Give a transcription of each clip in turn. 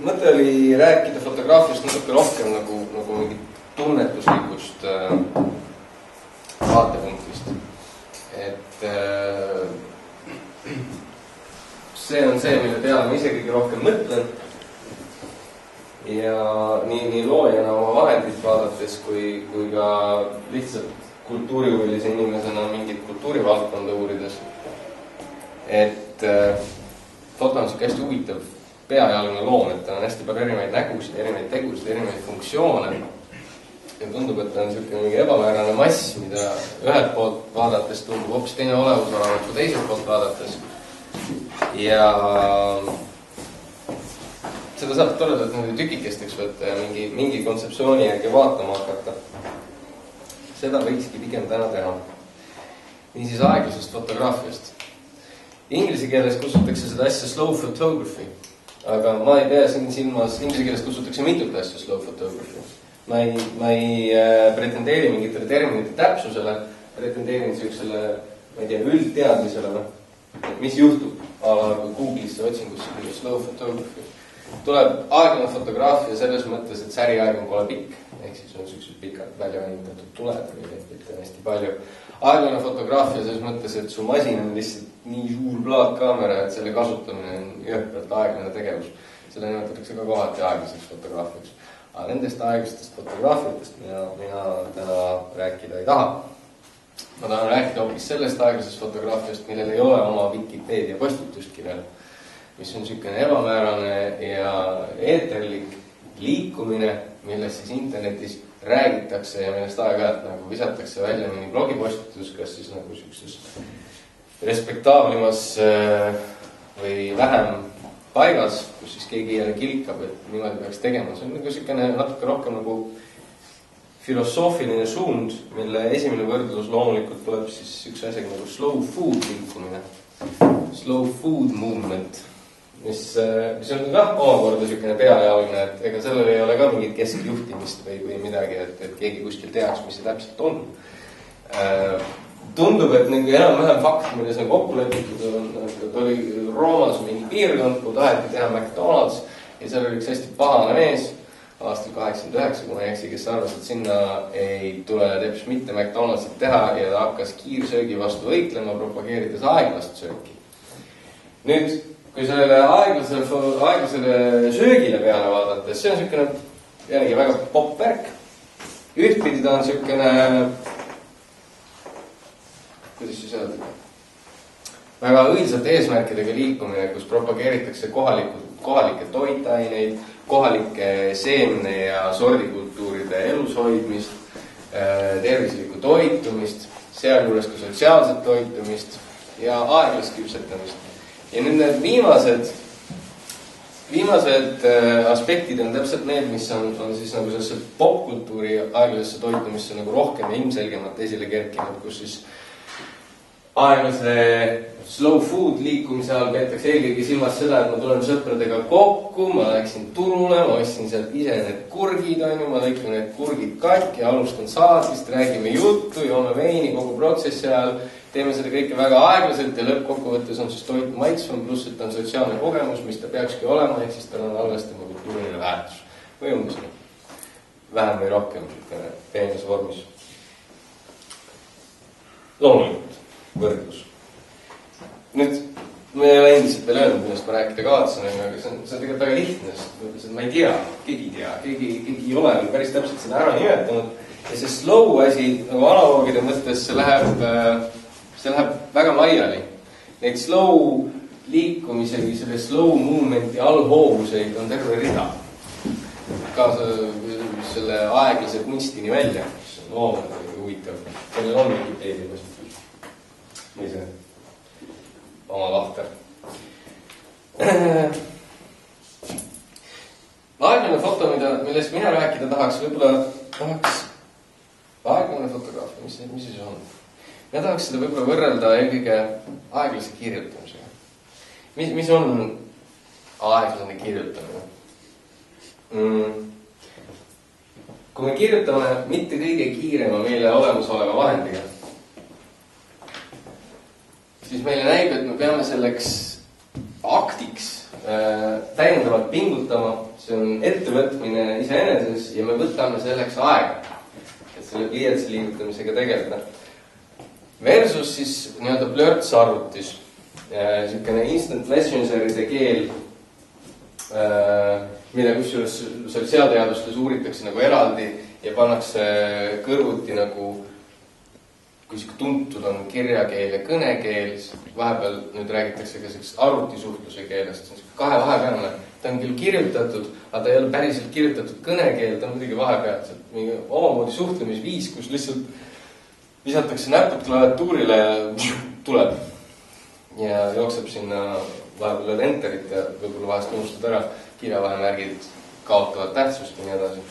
mõte oli rääkida fotograafiast natuke rohkem nagu mingi tunnetuslikust vaatepunktist. Et see on see, mille peale ma ise kõige rohkem mõtlen. Ja nii loojana oma vahendit vaadates kui ka lihtsalt kultuurihuvilise inimesena mingit kultuurivaldkonda uurides. Et foto on hästi huvitav peajalgne loom, et ta on hästi palju erinevaid nägusid, erinevaid tegusid, erinevaid funktsioone. Ja tundub, et ta on selline mingi ebamäärane mass, mida ühelt poolt vaadates tundub hoopis teine olevus olevat kui teiselt poolt vaadates. Ja seda saab toredalt tükikesteks võtta ja mingi kontseptsiooni järgi vaatama hakata. Seda võikski pigem täna teha. Niisiis aeglasest fotograafiast. Inglise keeles kutsutakse seda asja slow photography, aga ma ei pea siin silmas, inglise keeles kutsutakse mitut asja slow photography. Ma ei pretendeeri mingitele terminite täpsusele, pretendeerin sellisele, ma ei tea, üldteadmisele, mis juhtub, kui Google'isse otsingusse slow photography. Tuleb aeglane fotograafia selles mõttes, et säriaeg on pole pikk, ehk siis on sellised pikad välja venitatud tuled või pilte on hästi palju. Aeglane fotograafia selles mõttes, et su masin on lihtsalt nii suur plaatkaamera, et selle kasutamine on jõhkralt aeglane tegevus. Selle nimetatakse ka kohati aeglaseks fotograafiaks. Aga nendest aeglastest fotograafiatest mina täna rääkida ei taha. Ma tahan rääkida hoopis sellest aeglasest fotograafiast, millel ei ole oma Wikipedia postitust kirjal, mis on selline ebamäärane ja eeterlik liikumine, millest siis internetis räägitakse ja millest aeg-ajalt nagu visatakse välja mõni blogipostitus, kas siis nagu sellises respektaablimas või vähem paigas, kus siis keegi jälle kilkab, et niimoodi peaks tegema. See on nagu selline natuke rohkem nagu filosoofiline suund, mille esimene võrdlus loomulikult tuleb siis üks asi nagu slow food liikumine. Slow food movement, mis on ka omakorda selline peajalgne, et ega sellel ei ole ka mingit keskjuhtimist või midagi, et keegi kuskil teaks, mis see täpselt on. Tundub, et enam-vähem fakt, milles on kokku lepitud, et oli Roomas mingi piirkond, kuhu taheti teha McDonald's ja seal oli üks hästi pahane mees aastal 89, kui ma ei eksi, kes arvas, et sinna ei tule teps mitte McDonald'sit teha ja ta hakkas kiirsöögi vastu võitlema, propageerides aeglast sööki. Nüüd, kui sellele aeglasele söögile peale vaadates, see on selline jällegi väga popp värk. Ühtpidi ta on selline, kuidas siis öelda, väga õilsate eesmärkidega liikumine, kus propageeritakse kohalikke toitaineid, kohalike seemne ja sordikultuuride elushoidmist, tervislikku toitumist, sealjuures ka sotsiaalset toitumist ja aeglast küpsetamist. Ja need viimased aspektid on täpselt need, mis on siis nagu sellesse popkultuuri aeglasesse toitumisse nagu rohkem ja ilmselgemalt esile kerkinud, kus siis aeglase slow food liikumise all peetakse eelkõige silmas seda, et ma tulen sõpradega kokku, ma läksin turule, ma ostsin sealt ise need kurgid, ma lõikin need kurgid katki, alustan saatist, räägime juttu, joome veini kogu protsessi ajal, teeme seda kõike väga aeglaselt ja lõppkokkuvõttes on siis toit maitsvam, pluss et on sotsiaalne kogemus, mis ta peakski olema, ehk siis tal on allastama kultuuriline väärtus. Või umbes vähem või rohkem peenes vormis. Loomulikult, võrdlus. Nüüd, me ei ole endiselt veel öelnud, millest ma rääkida kavatsen, aga see on tegelikult väga lihtne, sest ma ei tea, keegi ei ole päris täpselt seda ära nimetanud. Ja see slow asi, nagu analoogide mõttes, see läheb väga laiali. Neid slow liikumise või selle slow movement'i allhoovuseid on terve rida. Kaasa selle aeglase kunstini välja, mis on loomad huvitav. Sellel on Wikipedia positiivs. Või see oma lahter. Aeglane foto, millest mina rääkida tahaks, võib-olla aeglane fotograafia, mis siis on? Mina tahaks seda võib-olla võrrelda eelkõige aeglase kirjutamisega. Mis on aeglane kirjutamine? Kui me kirjutame mitte kõige kiirema meile olemasoleva vahendiga, siis meile näib, et me peame selleks täiendavalt pingutama, see on ettevõtmine iseeneses ja me võtame selleks aega, et selle pliiatsi liigutamisega tegeleda. Versus siis nii-öelda plörts arvutis, niisugune instant messengeride keel, mille kusjuures sotsiaalteadustes uuritakse nagu eraldi ja pannakse kõrvuti nagu kui tuntud on kirjakeel ja kõnekeel, vahepeal nüüd räägitakse ka selleks arvutisuhtluse keelest, see on kahe vahepealne. Ta on küll kirjutatud, aga ta ei ole päriselt kirjutatud kõnekeel, ta on muidugi vahepealselt mingi omamoodi suhtlemisviis, kus lihtsalt visatakse näpud klaviatuurile ja tuleb. Ja jookseb sinna vahepeal lööd enterit ja võib-olla vahest unustad ära, kirjavahemärgid kaotavad tähtsust ja nii edasi.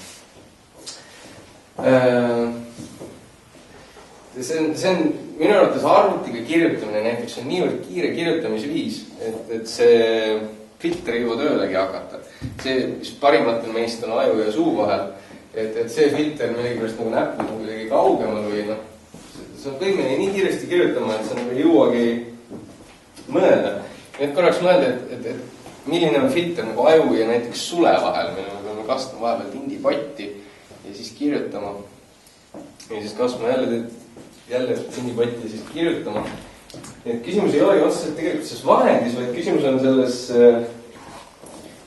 See on minu arvates arvutiga kirjutamine näiteks on niivõrd kiire kirjutamisviis, et see filter ei jõua töölegi hakata. See, mis parimatel meist on aju ja suu vahel, et see filter millegipärast nagu näpud on kuidagi kaugemal või noh, see on kõigile nii kiiresti kirjutama, et sa nagu ei jõuagi mõelda. Nüüd korraks mõelda, et milline on filter nagu aju ja näiteks sule vahel, mille me peame kastma vahepeal tindipotti ja siis kirjutama. Ja siis kasvama jälle tindipotti ja siis kirjutama. Nii et küsimus ei olegi otseselt tegelikult selles vahendis, vaid küsimus on selles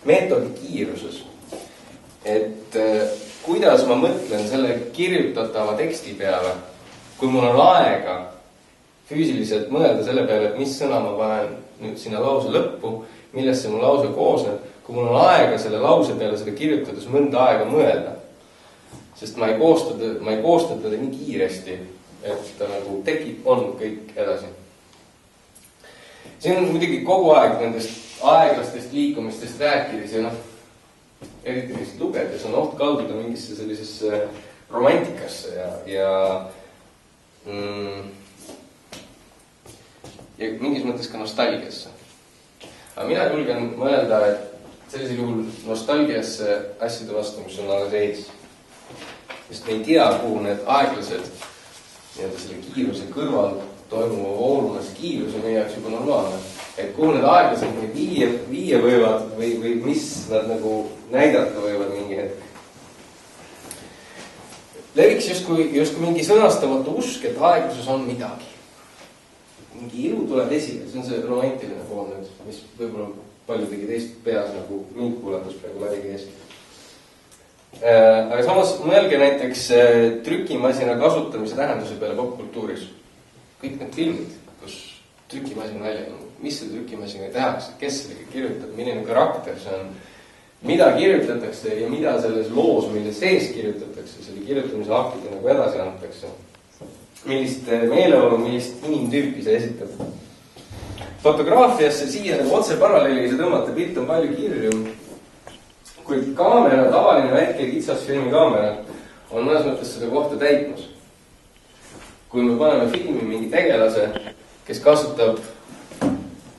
meetodi kiiruses. Et kuidas ma mõtlen selle kirjutatava teksti peale, kui mul on aega füüsiliselt mõelda selle peale, et mis sõna ma panen nüüd sinna lause lõppu, millest see mu lause koosneb, kui mul on aega selle lause peale seda kirjutades mõnda aega mõelda. Sest ma ei koosta teda nii kiiresti, et ta nagu tekib, on kõik edasi. Siin on muidugi kogu aeg nendest aeglastest liikumistest rääkides ja noh, eriti neist lugedes on oht kalduda mingisse sellisesse romantikasse ja mingis mõttes ka nostalgiasse. Aga mina julgen mõelda, et sellisel juhul nostalgiasse asjade vastu, mis on alles ees. Sest me ei tea, kuhu need aeglased nii-öelda selle kiiruse kõrval toimuva voolumas kiirus on meie jaoks juba normaalne. Et kuhu need aeglased neid viia võivad või mis nad nagu näidata võivad mingi hetk. Leviks justkui mingi sõnastamatu usk, et aegluses on midagi. Mingi ilu tuleb esile, see on see romantiline pool nüüd, mis võib-olla paljudegi teist peas nagu mind kuulatus praegu läbi käes. Aga samas mõelge näiteks trükimasina kasutamise tähenduse peale popkultuuris. Kõik need filmid, kus trükimasin välja on, mis see trükimasina tehakse, kes sellega kirjutab, milline karakter see on, mida kirjutatakse ja mida selles loos, mille sees kirjutatakse, selle kirjutamise aktide nagu edasi antakse. Millist meeleolu, millist inimtüüpi see esitab. Fotograafiasse siia nagu otse paralleelise tõmmata pilt on palju kirju, kuid kaamera, tavaline väike kitsasfilmi kaamera on mõnes mõttes seda kohta täitmas. Kui me paneme filmi mingi tegelase, kes kasutab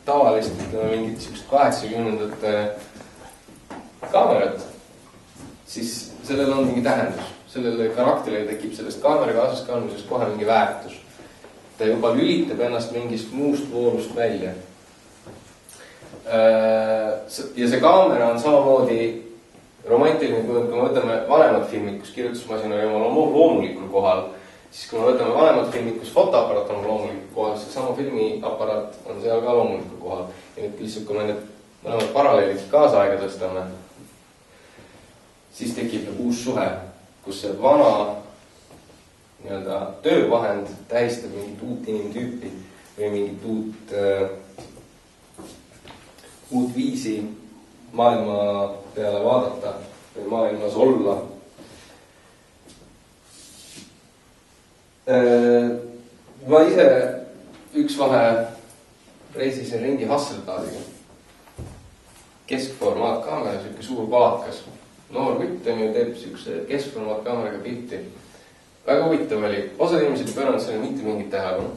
tavalist mingit 80-ndate kaamerat, siis sellel on mingi tähendus. Sellele karakterile tekib sellest kaamera kaasas kandmisest kohe mingi väärtus. Ta juba lülitab ennast mingist muust voolust välja. Ja see kaamera on samamoodi romantiline, kui me võtame vanemad filmid, kus kirjutusmasin oli oma loomulikul kohal, siis kui me võtame vanemad filmid, kus fotoaparaat on loomulikul kohal, see sama filmiaparaat on seal ka loomulikul kohal. Ja nüüd lihtsalt, kui me need mõlemad paralleelid kaasaega tõstame, siis tekib uus suhe, kus see vana nii-öelda töövahend tähistab mingit uut inimtüüpi või mingit uut viisi maailma peale vaadata või maailmas olla. Ma ise üks vahe reisisin ringi Hasselbladiga. Keskformaat kaamera, selline suur palakas. Noor kutt teeb selline keskformaat kaameraga pilti. Väga huvitav oli. Osad inimesed ei pööranud selle mitte mingit tähelepanu.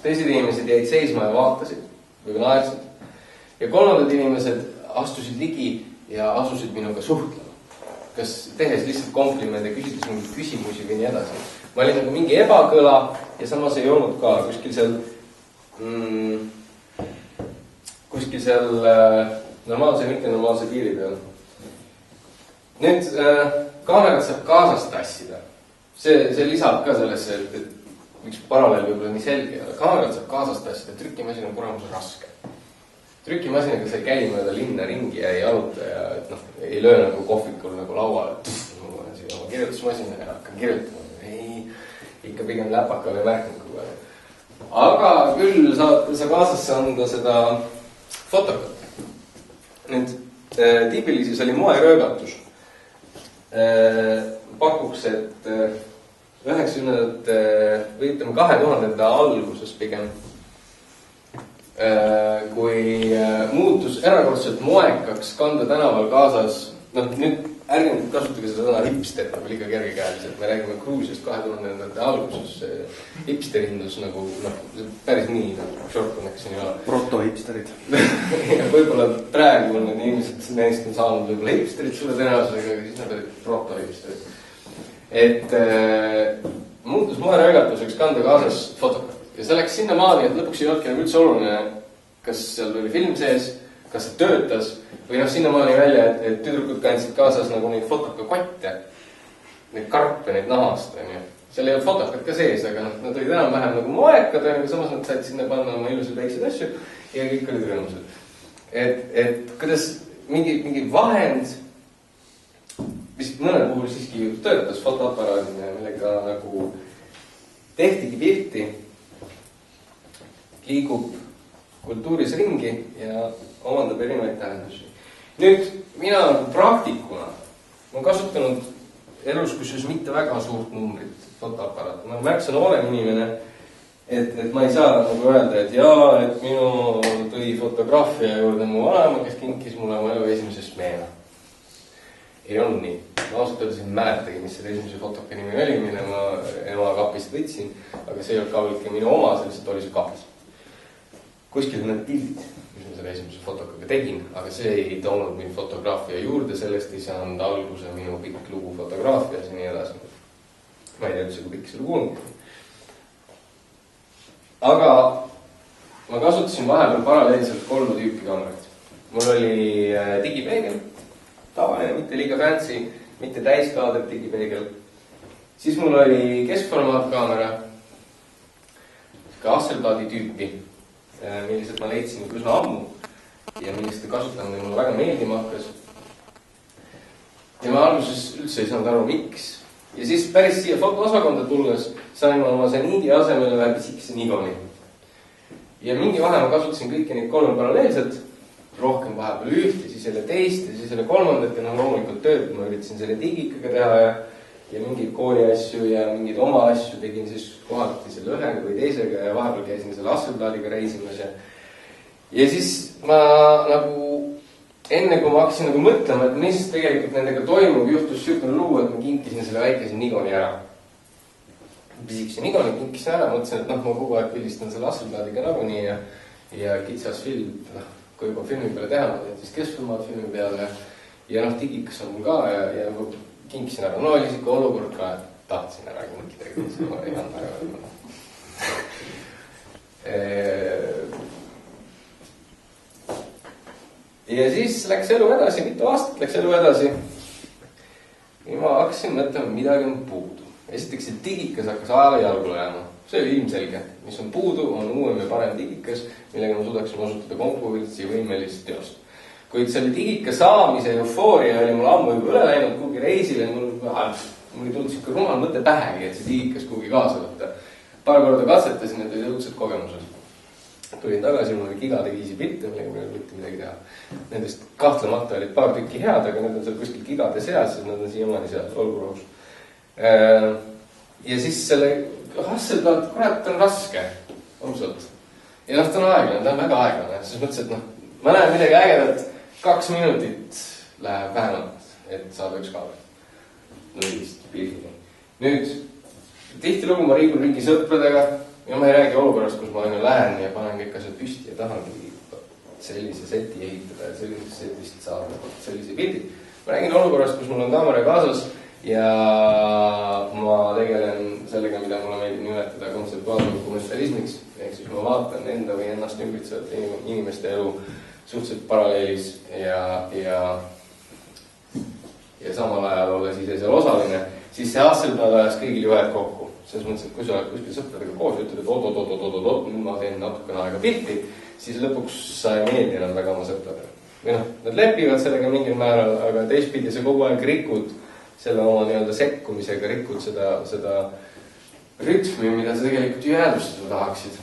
Teised inimesed jäid seisma ja vaatasid või naersid. Ja kolmandad inimesed astusid ligi ja asusid minuga suhtlema. Kas tehes lihtsalt komplimente, küsides mingeid küsimusi või nii edasi. Ma olin nagu mingi ebakõla ja samas ei olnud ka kuskil seal kuskil seal normaalse ja mittenormaalse piiri peal. Nüüd kaamerat saab kaasas tassida. See lisab ka sellesse, et miks paralleel võib-olla nii selge, aga kaamerat saab kaasas tassida, trükimasin on kuramus raske. Trükimasinaga sa ei käi mööda linna ringi ja ei jaluta ja ei löö nagu kohvikul nagu lauale, et ma olen siia oma kirjutusmasina ja hakkan kirjutama. Ei, ikka pigem läpaka või märknuga. Aga küll sa kaasasse anda seda fotokat. Nüüd tüüpilises oli moeröögatus. Pakuks, et 90 või ütleme 2000 alguses pigem, kui muutus erakordselt moekaks kanda tänaval kaasas, nüüd ärge nüüd kasutage seda sõna hipster nagu liiga kergekäeliselt, me räägime Gruusiast 2000 alguses, hipsterindus nagu, päris nii, short connection ei ole. Proto-hipsterid. Ja võib-olla praegu on need inimesed, neist on saanud võib-olla hipsterid sulle tõenäosusega, aga siis nad olid proto-hipsterid. Et muutus moeröögatuseks kanda kaasas fotokat. Ja see läks sinna maani, et lõpuks ei olnudki nagu üldse oluline, kas seal oli film sees, kas see töötas, või sinna maani välja, et tüdrukud kandsid kaasas nagu neid fotokakotte, neid karpe, neid nahast, on ju. Seal ei olnud fotokat ka sees, aga nad olid enam-vähem nagu moekad, aga samas nad said sinna panna oma ilusid väikseid asju ja kõik olid rõõmusad. Et kuidas mingi vahend, mis mõne puhul siiski töötas fotoaparaadina, millega nagu tehtigi pilti, liigub kultuuris ringi ja omandab erinevaid tähendusi. Nüüd, mina nagu praktikuna, ma olen kasutanud elus kusjuures mitte väga suurt numbrit fotoaparaat. Ma märksa noorem inimene, et ma ei saa nagu öelda, et jaa, et minu tõi fotograafia juurde mu vanema, kes kinkis mulle oma elu esimesest meena. Ei olnud nii. Ma ausalt öeldes ei mäletagi, mis selle esimese fotoka nimi oli, mille ma ema kapist võtsin, aga see ei olnud kaugeltki minu oma, selliselt oli see kapis. Kuskil on need pildid, mis ma selle esimese fotokaga tegin, aga see ei toonud mind fotograafia juurde, sellest ei saanud alguse minu pikk lugu fotograafias ja nii edasi. Ma ei tea üldse, kui pikk see lugu on. Aga ma kasutasin vahepeal paralleelselt 3 tüüpi kaamerat. Mul oli digipeegel, tavaline, mitte liiga fancy, mitte täiskaadet digipeegel. Siis mul oli keskformaatkaamera, ka Hasselbladi tüüpi, millised ma leidsin üsna ammu ja millised kasutamine mulle väga meeldima hakkas. Ja ma alguses üldse ei saanud aru, miks. Ja siis päris siia fotoosakonda tulles sain ma oma seniidi asemele vähe pisikese Nikoni. Ja mingi vahe ma kasutasin kõiki neid 3 paralleelselt, rohkem vahepeal üht ja siis jälle teist ja siis jälle 3. ja loomulikult tööd, ma üritasin selle digikaga teha ja mingeid kooli asju ja mingeid oma asju tegin siis kohati selle ühega või teisega ja vahepeal käisin selle Hasselbladiga reisimas ja siis ma nagu enne kui ma hakkasin nagu mõtlema, et mis tegelikult nendega toimub, juhtus sihukene lugu, et ma kinkisin selle väikese Nikoni ära. Pisikese Nikoni kinkisin ära, mõtlesin, et ma kogu aeg pildistan selle Hasselbladiga nagunii ja kitsas film, kui juba filmi peale teha, ma teen siis keskformaat filmi peale ja digikas on mul ka ja kinkisin ära. No oli siuke olukord ka, et tahtsin ära kinkida, see ma ei anna ära. Ja siis läks elu edasi, mitu aastat läks elu edasi. Ja ma hakkasin mõtlema, midagi on puudu. Esiteks, see digikas hakkas ajale jalgule jääma. See oli ilmselge. Mis on puudu, on uuem ja parem digikas, millega ma suudaksin osutada konkurentsivõimelist teost. Kuid selle digika saamise eufooria oli mul ammu juba üle läinud kuhugi reisile, mul ei tulnud siuke rumal mõte pähegi, et see digikas kuhugi kaasa võtta. Paar korda katsetasin, et olid õudsed kogemused. Tulin tagasi, mul oli gigade viisi pilte, millega meil võtti midagi teha. Nendest kahtlemata olid paar tükki head, aga need on seal kuskil gigade seas, sest nad on siiamaani seal, olgu rahus. Ja siis selle Hasselblad, kurat, on raske, omsalt. Ja ta on aeglane, ta on väga aeglane, selles mõttes, et ma näen midagi ägedat, 2 minutit läheb vähemalt, et saada üks kaabel. Nullist pildini. Nüüd, tihtilugu ma liigun ringi sõpradega ja ma ei räägi olukorrast, kus ma lähen ja panen kõik asjad püsti ja tahangi sellise seti ehitada ja sellisest setist saada sellise pildi. Ma räägin olukorrast, kus mul on kaamera kaasas ja ma tegelen sellega, mida mulle meeldib nimetada kontseptuaaldokumentalismiks. ehk siis ma vaatan enda või ennast ümbritsevate inimeste elu suhteliselt paralleelis ja samal ajal olles ise seal osaline, siis see Hasselblad ajas kõigil juhed kokku. Selles mõttes, et kui sa oled kuskil sõpradega koos ja ütled, et oot, nüüd ma teen natukene aega pilti, siis lõpuks sa ei meeldi enam väga oma sõpradele. Või noh, nad lepivad sellega mingil määral, aga teistpidi sa kogu aeg rikud selle oma nii-öelda sekkumisega, rikud seda rütmi, mida sa tegelikult ju jäädustada tahaksid.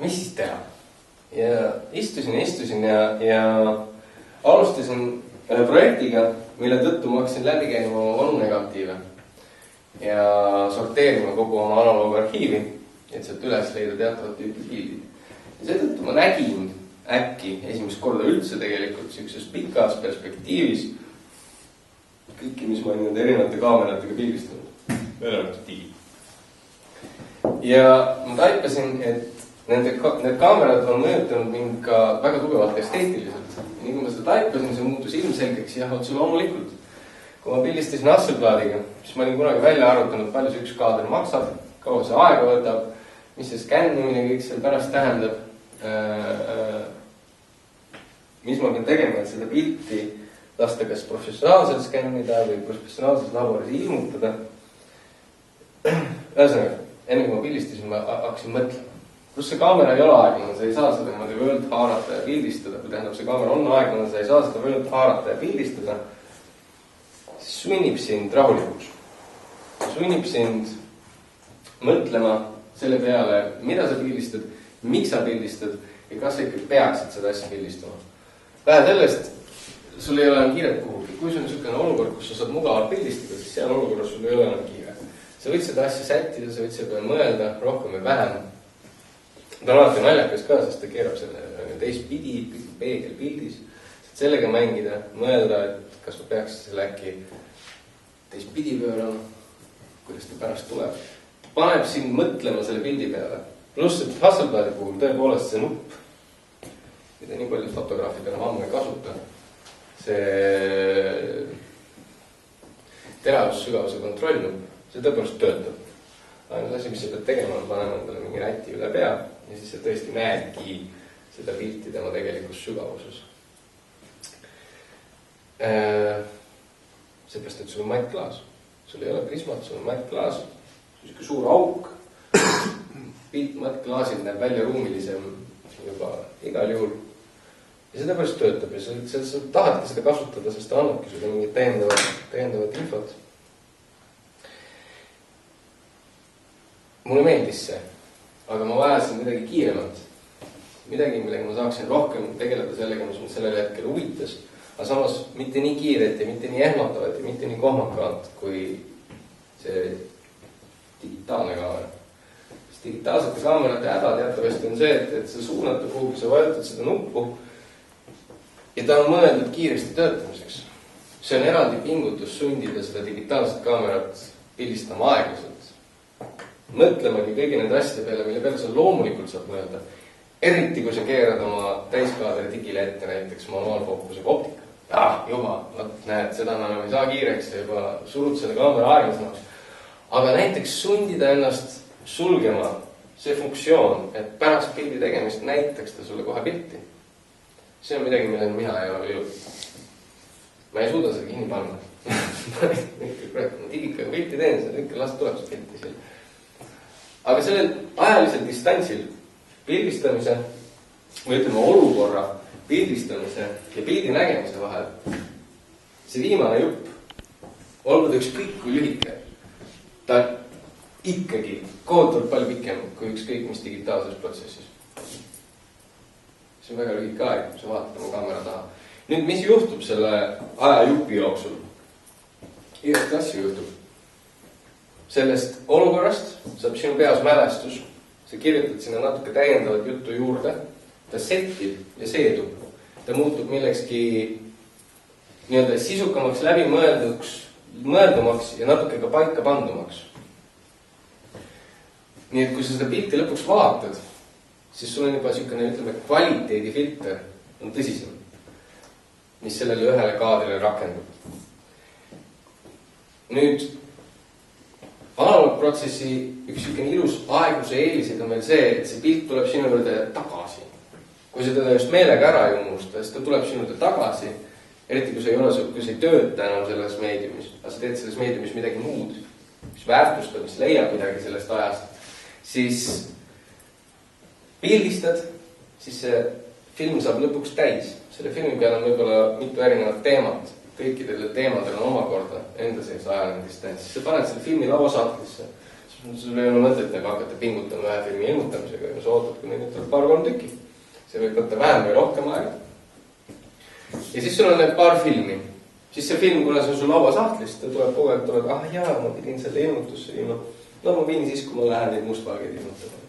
Mis siis teha? Ja istusin ja alustasin projektiga, mille tõttu ma hakkasin läbi käima oma vanu negatiive ja sorteerima kogu oma analoogarhiivi, et sealt üles leida teatavat tüüpi pildid. Ja seetõttu ma nägin äkki esimest korda üldse tegelikult sellises pikas perspektiivis kõiki, mis ma olen nende erinevate kaameratega pildistanud, erinevate digi. Ja ma taipasin, et need kaamerad on mõjutanud mind ka väga tugevalt esteetiliselt. Ja nii kui ma seda taipasin, see muutus ilmselgeks ja otse loomulikult. Kui ma pildistasin Hasselbladiga, siis ma olin kunagi välja arvutanud, palju see üks kaader maksab, kaua see aega võtab, mis see skännimine kõik seal pärast tähendab, mis ma pean tegema, et seda pilti lasta kas professionaalselt skännida või professionaalses laboris ilmutada. Ühesõnaga, enne kui ma pildistasin, ma hakkasin mõtlema. Plus see kaamera ei ole aeglane, sa ei saa seda niimoodi vöölt haarata ja pildistada. Kui tähendab, see kaamera on aeglane, sa ei saa seda vöölt haarata ja pildistada. Siis sunnib sind rahulikuks. Sunnib sind mõtlema selle peale, mida sa pildistad, miks sa pildistad ja kas sa ikka peaksid seda asja pildistama. Vähe sellest, sul ei ole enam kiiret kuhugi. Kui sul on niisugune olukord, kus sa saad mugavalt pildistada, siis seal olukorras sul ei ole enam kiire. Sa võid seda asja sättida, sa võid selle peale mõelda rohkem või vähem. Ta on alati naljakas ka, sest ta keerab selle teistpidi, peegelpildis. Sellega mängida, mõelda, et kas ma peaks selle äkki teistpidi pöörama, kuidas ta pärast tuleb. Paneb sind mõtlema selle pildi peale. Pluss, et Hasselbladi puhul tõepoolest see nupp, mida nii paljud fotograafid enam ammu ei kasuta, see teravussügavuse kontrollnupp, see tõepoolest töötab. Ainult asi, mis sa pead tegema, on panema endale mingi räti üle pea ja siis sa tõesti näedki seda pilti tema tegelikus sügavuses. Seepärast, et sul on mattklaas. Sul ei ole prismat, sul on mattklaas. Sul on suur auk. Pilt mattklaasil näeb välja ruumilisem juba igal juhul. Ja seda pärast töötab ja sa tahadki seda kasutada, sest ta annabki sulle mingit täiendavat infot. Mulle meeldis see, aga ma vajasin midagi kiiremat. Midagi, millega ma saaksin rohkem tegeleda sellega, mis mind sellel hetkel huvitas, aga samas mitte nii kiiret ja mitte nii ehmatavat ja mitte nii kohmakalt kui see digitaalne kaamera. Sest digitaalsete kaamerate häda teatavasti on see, et sa suunad ta kuhugi, sa vajutad seda nuppu ja ta on mõeldud kiiresti töötamiseks. See on eraldi pingutus sundida seda digitaalset kaamerat pildistama aeglaselt. Mõtlemagi kõigi nende asjade peale, mille peale sa loomulikult saad mõelda. Eriti kui sa keerad oma täiskaadri digile ette näiteks manuaalfookusega optika. Juba, näed, seda enam ei saa kiireks ja juba surud selle kaamera aeglasemaks. Aga näiteks sundida ennast sulgema see funktsioon, et pärast pildi tegemist näitaks ta sulle kohe pilti. See on midagi, milleni mina ei ole jõudnud. Ma ei suuda seda kinni panna. Ma digikaga pilti teen, seda ikka las tuleb see pilti seal. Aga sellel ajalisel distantsil pildistamise või ütleme olukorra pildistamise ja pildi nägemise vahel see viimane jupp, olgu ta ükskõik kui lühike, ta on ikkagi kohutavalt palju pikem kui ükskõik mis digitaalses protsessis. See on väga lühike aeg, kui sa vaatad oma kaamera taha. Nüüd, mis juhtub selle ajajupi jooksul? Igast asju juhtub. Sellest olukorrast saab sinu peas mälestus, sa kirjutad sinna natuke täiendavat juttu juurde, ta settib ja seedub, ta muutub millekski nii-öelda sisukamaks, läbimõeldumaks ja natuke ka paika pandumaks. Nii et kui sa seda pilti lõpuks vaatad, siis sul on juba niisugune, ütleme, kvaliteedifilter on tõsisem, mis sellele ühele kaadrile rakendub. Nüüd, analog loomeprotsessi üks ilus aegluse eelised on veel see, et see pilt tuleb sinu juurde tagasi. Kui sa teda just meelega ära ei unusta, siis ta tuleb sinu juurde tagasi, eriti kui sa ei tööta enam selles meediumis, aga sa teed selles meediumis midagi muud, mis väärtustab, mis leiab midagi sellest ajast, siis pildistad, siis see film saab lõpuks täis. Selle filmi peal on võib-olla mitu erinevat teemat. Kõikidele teemadele on omakorda enda sees ajaline distants. Sa paned selle filmi lauasahtlisse. Sul ei ole mõtet nagu hakata pingutama ühe filmi ilmutamisega ja sa ootad, kui neid tuleb paar-kolm tükki. See võib võtta vähem või rohkem aega. Ja siis sul on need paar filmi. Siis see film, kuna see on sul lauasahtlist, ta tuleb kogu aeg, ma pidin selle ilmutusse viima. No ma viin siis, kui ma lähen neid mustvalgeid ilmutama.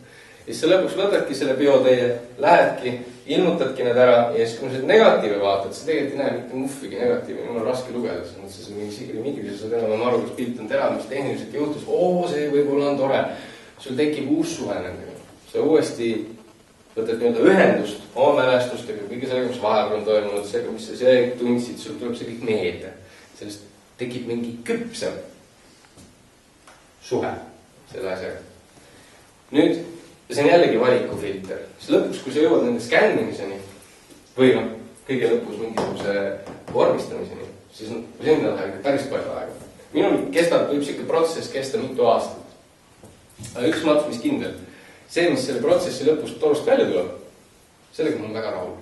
Ja siis sa lõpuks võtadki selle bioteie, lähedki, ilmutadki need ära ja siis kui sa negatiive vaatad, sa tegelikult ei näe mitte muffigi negatiivi, mul on raske lugeda, see on mingi sigri-migri, sa saad enam aru, kus pilt on terav, mis tehniliselt juhtus, see võib-olla on tore. Sul tekib uus suhe nendega. Sa uuesti võtad nii-öelda ühendust oma mälestustega, kõige sellega, mis vahepeal on toimunud, sellega, mis sa see tundsid, sul tuleb see kõik meelde. Sellest tekib mingi küpsem suhe selle asjaga. Nüüd, ja see on jällegi valikufilter. Siis lõpuks, kui sa jõuad nende skännimiseni või kõige lõpus mingisuguse vormistamiseni, siis see on päris palju aega. Minul võib siuke protsess kesta mitu aastat. Aga üks mats, mis kindel. See, mis selle protsessi lõpus torust välja tuleb, sellega mul on väga rahul.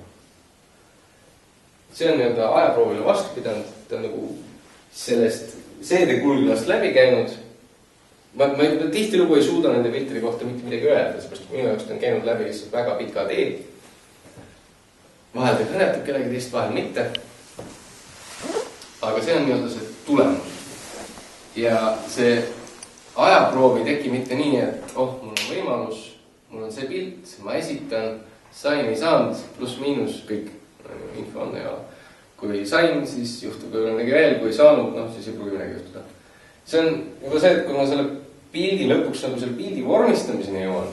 See on nii-öelda ajaproovile vastu pidanud, ta on nagu sellest seedekulglast läbi käinud. Ma tihtilugu ei suuda nende filtri kohta mitte midagi öelda, seepärast minu jaoks on käinud läbi lihtsalt väga pika tee. Vahel ta kõnetab kellegi teist, vahel mitte. Aga see on nii-öelda see tulemus. Ja see ajaproov ei teki mitte nii, et mul on võimalus, mul on see pilt, ma esitan, sain ei saanud, pluss miinus kõik info on ja kui sain, siis juhtub midagi veel, kui ei saanud, siis ei pruugi midagi juhtuda. See on juba see, et kui ma selle pildi lõpuks nagu selle pildi vormistamiseni jõuan,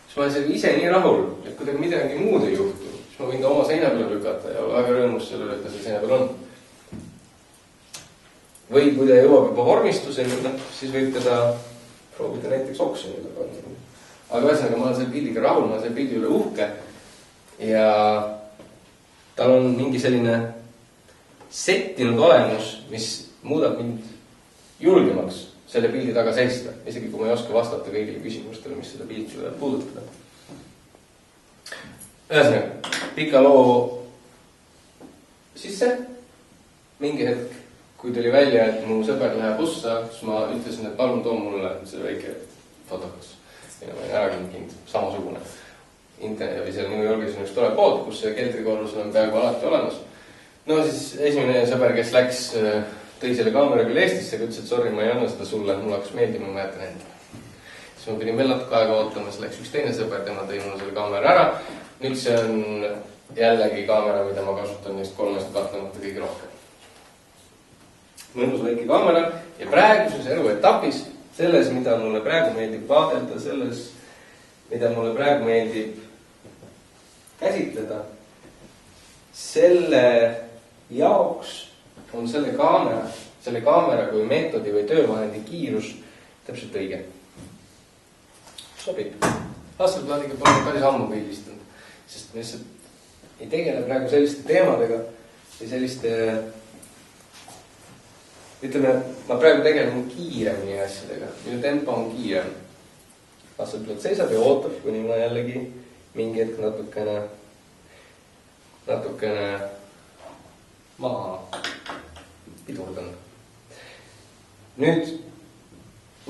siis ma olen ise nii rahul, et kuidagi midagi muud ei juhtu. Siis ma võin ta oma seina peale lükata ja olla väga rõõmus sellele, et ta selle seina peal on. Või kui ta jõuab juba vormistuseni, siis võib teda proovida näiteks oksjonile panna. Aga ühesõnaga, ma olen selle pildiga rahul, ma olen selle pildi üle uhke ja tal on mingi selline settinud olemus, mis muudab mind julgemaks selle pildi taga seista, isegi kui ma ei oska vastata kõigile küsimustele, mis seda pilti võivad puudutada. Ühesõnaga, pika loo sisse. Mingi hetk, kui tuli välja, et mu sõber läheb bussa, siis ma ütlesin, et palun too mulle see väike fotokas. Ja ma olin ära kinkinud, samasugune. Või seal New Yorgis on üks tore pood, kus see keldrikorrus on peaaegu alati olemas. No siis esimene sõber, kes läks tõi selle kaamera küll Eestisse, ütles, et sorry, ma ei anna seda sulle, mul hakkas meeldima, ma jätan endale. Siis ma pidin veel natuke aega ootama, siis läks üks teine sõber, tema tõi mulle selle kaamera ära. Nüüd see on jällegi kaamera, mida ma kasutan neist kolmest kahtlemata kõige rohkem. Mõnus väike kaamera ja praeguses eluetapis, selles, mida mulle praegu meeldib vaadelda, selles, mida mulle praegu meeldib käsitleda, selle jaoks on selle kaamera kui meetodi või töövahendi kiirus täpselt õige. Sobib. Hasselbladiga pole päris ammu pildistanud, sest ma lihtsalt ei tegele praegu selliste teemadega või selliste, ütleme, ma praegu tegelen kiiremini asjadega, minu tempo on kiirem. Hasselblad seisab ja ootab, kuni ma jällegi mingi hetk natukene maha pidurdan. Nüüd,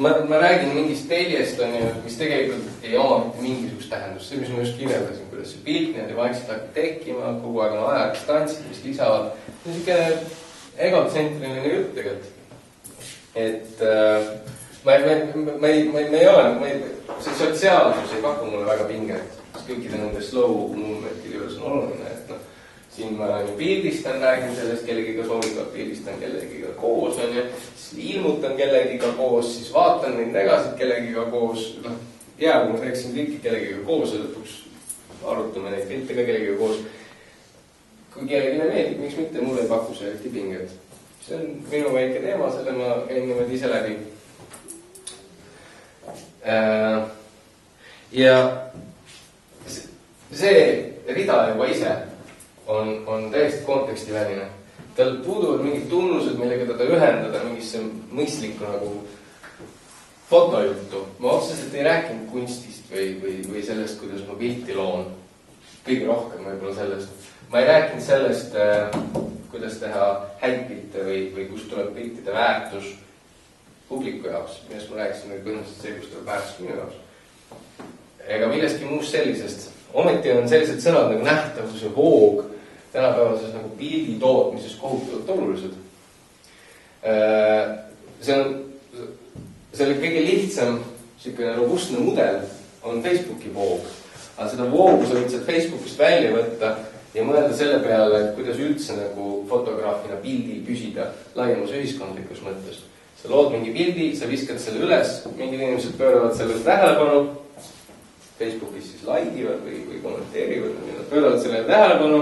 ma räägin mingist teljest, mis tegelikult ei oma mitte mingisugust tähendust. See, mis ma just kirjeldasin, kuidas see pilt niimoodi vaikselt hakkab tekkima, kogu aeg on ajaristantsid, mis lisavad. See on siuke egotsentriline jutt tegelikult. Et ma ei ole, see sotsiaalsus ei paku mulle väga pinget. Kõikide nende slow movementide juures on oluline, et siin ma pildistan, räägin sellest, kellegiga soovitab, pildistan kellegiga koos, siis ilmutan kellegiga koos, siis vaatan neid negasid kellegiga koos, kui ma teeksin kõiki kellegiga koos ja lõpuks arutame neid pilte ka kellegiga koos. Kui kellegile meeldib, miks mitte, mulle ei paku see eriti pinget. See on minu väike teema, selle ma käin niimoodi ise läbi. Ja see rida juba ise on täiesti kontekstiväline. Tal puuduvad mingid tunnused, millega teda ühendada mingisse mõistlikku nagu fotojuttu. Ma otseselt ei rääkinud kunstist või sellest, kuidas ma pilti loon. Kõige rohkem võib-olla sellest. Ma ei rääkinud sellest, kuidas teha häid pilte või kust tuleb piltide väärtus publiku jaoks, millest ma rääkisin, või põhimõtteliselt see, kust tuleb väärtus minu jaoks. Ega millestki muust sellisest. Ometi on sellised sõnad nagu nähtavus ja voog tänapäevases nagu pildi tootmises kohutavalt olulised. Selle kõige lihtsam selline robustne mudel on Facebooki voog. Aga seda voogu sa võid sealt Facebookist välja võtta ja mõelda selle peale, et kuidas üldse nagu fotograafina pildil püsida laiemas ühiskondlikus mõttes. Sa lood mingi pildi, sa viskad selle üles, mingid inimesed pööravad sellele tähelepanu, Facebookis siis laigivad või kommenteerivad, nad pööravad sellele tähelepanu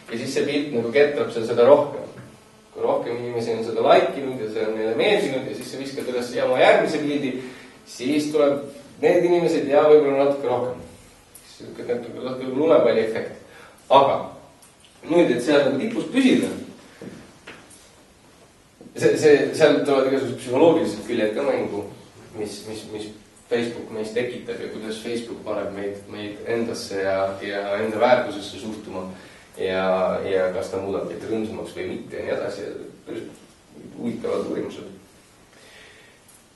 ja siis see pilt nagu ketrab seal seda rohkem. Kui rohkem inimesi on seda laikinud ja see on neile meeldinud ja siis sa viskad üles ja oma järgmise pildi, siis tuleb need inimesed ja võib-olla natuke rohkem. Natuke lumepalli efekt. Aga nüüd, et seal nagu tipus püsida, seal tulevad igasugused psühholoogilised küljed ka mängu, mis Facebook meis tekitab ja kuidas Facebook paneb meid endasse ja enda väärtusesse suhtuma ja kas ta muudab meid rõõmsamaks või mitte ja nii edasi. Huvitavad uurimused.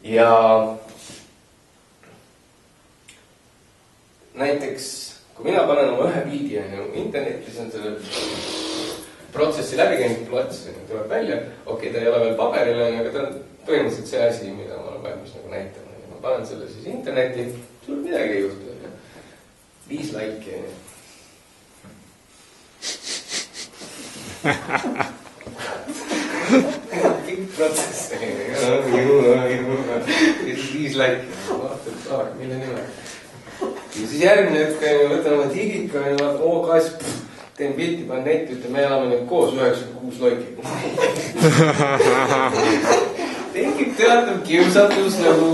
Ja näiteks, kui mina panen oma ühe pildi internetis, on selle protsessi läbi käinud, tuleb välja, okei, ta ei ole veel paberil, aga ta on põhimõtteliselt see asi, mida ma olen valmis nagu näitama. Ma panen selle siis interneti, sul midagi ei juhtu. 5 laiki. Pikk protsess. 5 laiki. Vaatad, mille nime. Ja siis järgmine hetk võtan oma digika ja vaatan, kass, teen pilti, panen netti, ütleme, me elame nüüd koos 96 loiki. Tekib teatav kiusatus nagu,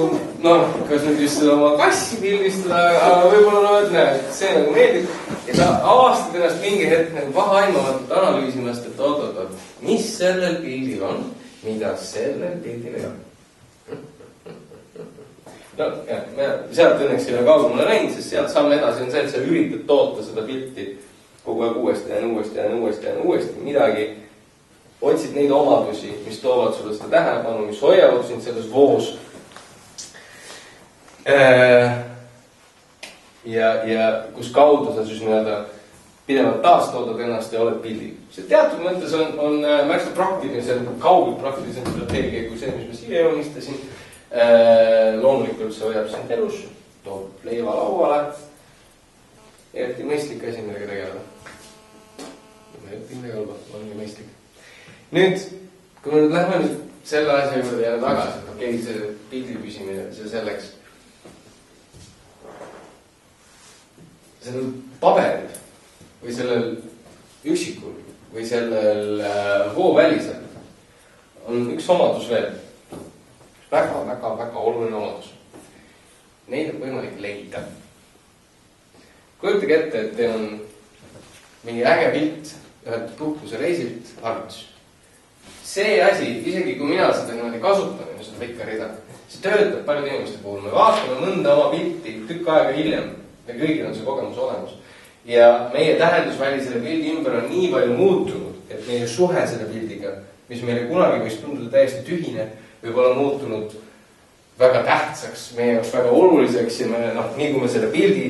kas nüüd just seda oma kassi pildistada, aga võib-olla näed, see nagu meeldib. Ja sa avastad ennast mingi hetk nagu pahaaimavalt analüüsimast, et oot, mis sellel pildil on, mida sellel pildil ei ole. Sealt õnneks ei ole kaugemale läinud, sest sealt saame edasi on see, et sa üritad toota seda pilti kogu aeg uuesti midagi. Otsid neid omadusi, mis toovad sulle seda tähelepanu, mis hoiavad sind selles voos. Ja kus kaudu sa siis pidevalt taastoodad ennast ja oled pildil. See teatud mõttes on märksa praktilisem, kaugelt praktilisem strateegia kui see, mis ma siia joonistasin. Loomulikult see hoiab sind elus, toob leiva lauale. Eriti mõistlik asi, millega tegeleda. Eriti midagi halba, on nii mõistlik. Nüüd, kui me nüüd lähme nüüd selle asja juurde jälle tagasi, et okei, see pildi püsimine, see selleks. Sellel paberil või sellel üksikul või sellel voovälisel on üks omadus veel. Väga oluline omadus. Neid on võimalik leida. Kujutage ette, et teil on mingi äge pilt ühelt puhkuse reisilt arvutis. See asi, isegi kui mina seda niimoodi kasutan, seda pikka rida, see töötab paljude inimeste puhul. Me vaatame mõnda oma pilti tükk aega hiljem ja kõigil on see kogemus olemas. Ja meie tähendusvälisele pildi ümber on nii palju muutunud, et meie suhe selle pildiga, mis meile kunagi võiks tunduda täiesti tühine, võib olla muutunud väga tähtsaks, meie jaoks väga oluliseks ja nii kui me selle pildi,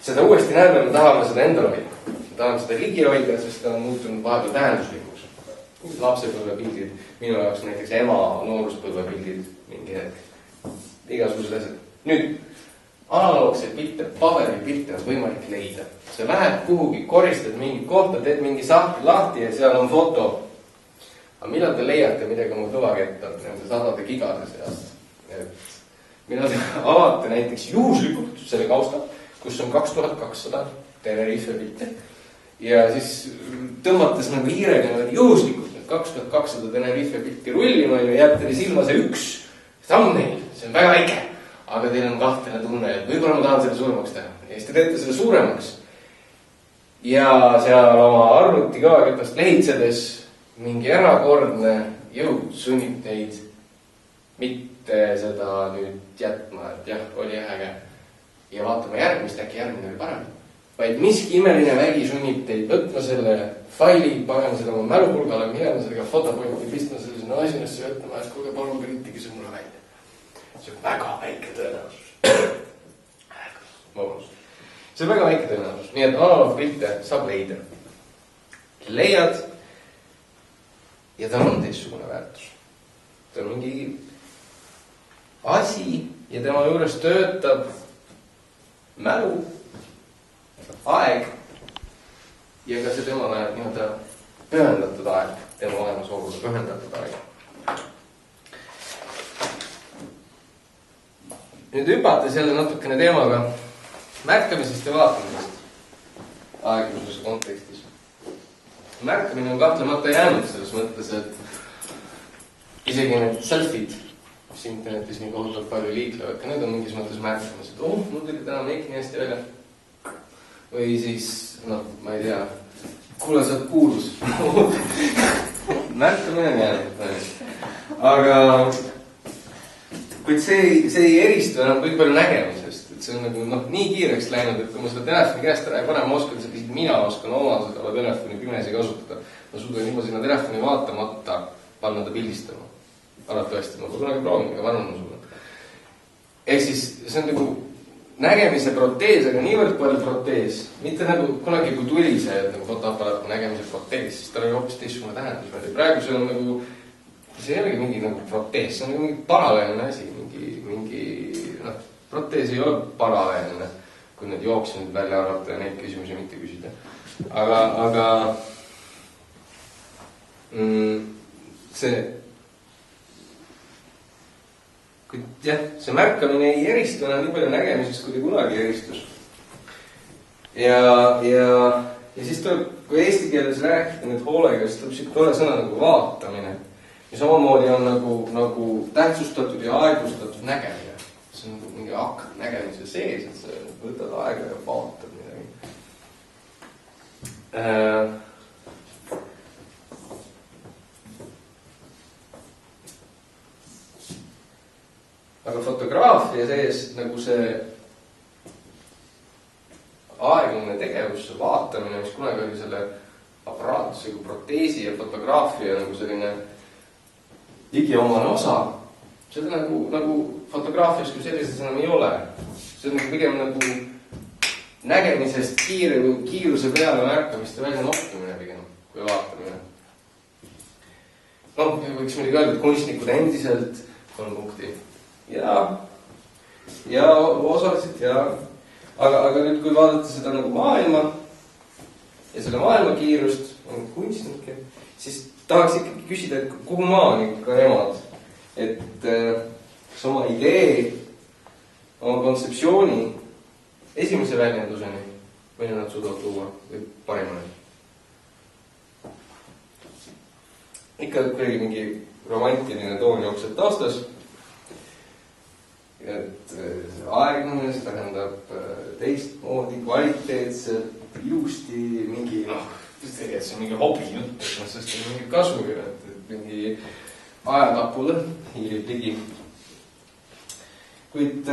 seda uuesti näeme, me tahame seda endale hoida. Me tahame seda ligi hoida, sest ta on muutunud vahepeal tähenduslikuks. Lapsepõlvepildid, minu jaoks näiteks ema nooruspõlvepildid mingi hetk. Igasugused asjad. Nüüd, analoogseid pilte, paberipilte on võimalik leida. Sa lähed kuhugi, koristad mingit kohta, teed mingi sahtli lahti ja seal on foto. Aga millal te leiate midagi oma kõvaketta nende sadade gigade seast? Millal te avate näiteks juhuslikult selle kausta, kus on 2200 Tenerife pilte ja siis tõmmates nagu hiirega juhuslikult 2200 Tenerife pilti rullima ja jääb teile silma see üks thumbnail, see on väga väike. aga teil on kahtlane tunne, et võib-olla ma tahan selle suuremaks teha. Ja siis te teete selle suuremaks. Ja seal oma arvuti kaagitast lehitsedes mingi erakordne jõud sunnib teid mitte seda nüüd jätma, et jah, oli äge. Ja vaatame järgmist, äkki järgmine oli parem. Vaid miski imeline vägi sunnib teid võtma selle faili, panema seda oma mälupulgale, minema sellega fotopointi, pistma selle sinna asinasse ja ütlema, et kuulge, palun kriitige see mulle välja. See on väga väike tõenäosus. See on väga väike tõenäosus. Nii et analoogpilte saab leida. Leiad ja tal on teistsugune väärtus. Ta on mingi asi ja tema juures töötab mälu, aeg ja ka see tema nii-öelda pühendatud aeg, tema olemasolule pühendatud aeg. Nüüd hüpates jälle natukene teemaga märkamisest ja vaatamisest aeglususe kontekstis. Märkamine on kahtlemata jäänud selles mõttes, et isegi need selfid, mis internetis nii kohutavalt palju liiklevad, ka need on mingis mõttes märkamas, et mul tuli täna meik nii hästi välja. Või siis, ma ei tea, kuule, sa oled kuulus. Märkamine on jäänud. Aga kuid see ei eristu enam kõik palju nägemisest, et see on nagu nii kiireks läinud, et kui ma seda telefoni käest ära ei pane, ma oskan seda, mina oskan oma seda telefoni pimesi kasutada. Ma suudan juba sinna telefoni vaatamata panna ta pildistama. Arvatavasti ma kunagi proovin, aga varem ma suudan. Ehk siis see on nagu nägemise protees, aga niivõrd palju protees. Mitte nagu kunagi kui tuli see nagu fotoaparaat nägemise protees, siis tal oli hoopis teistsugune tähendus. Praegu see on nagu, see ei olegi mingi nagu protees, see on nagu mingi paralleelne asi, mingi protees ei ole paralleelne, kui need jooksnud välja arvata ja neid küsimusi mitte küsida. Aga see see märkamine ei eristu enam nii palju nägemisest, kui ta kunagi eristus. Ja siis tuleb, kui eesti keeles rääkida nüüd hoolega, siis tuleb siit tore sõna nagu vaatamine. Ja samamoodi on nagu tähtsustatud ja aeglustatud nägemine. See on mingi akt nägemise sees, et sa võtad aega ja vaatad midagi. Aga fotograafia sees nagu see aeglane tegevus, see vaatamine, mis kunagi oli selle aparaatuse kui proteesi ja fotograafia nagu selline igiomane osa, seda nagu fotograafias kui sellises enam ei ole. See on pigem nagu nägemisest kiiruse peale märkamist ja välja noppimine pigem kui vaatamine. Võiks muidugi öelda, et kunstnikud endiselt 3 punkti. Ja osaliselt aga nüüd kui vaadata seda nagu maailma ja selle maailma kiirust on kunstnikke, siis tahaks ikkagi küsida, et kuhu maani ka nemad, et kas oma idee, oma kontseptsiooni esimese väljenduseni või nad suudavad tuua või parimani. Ikka kuidagi mingi romantiline toon jookseb taastas. Et aeglane, see tähendab teistmoodi, kvaliteetselt, ilusti, mingi, see on mingi hobi jutt, sest on mingi kasu, et mingi ajatapulõhn hiilib ligi. Kuid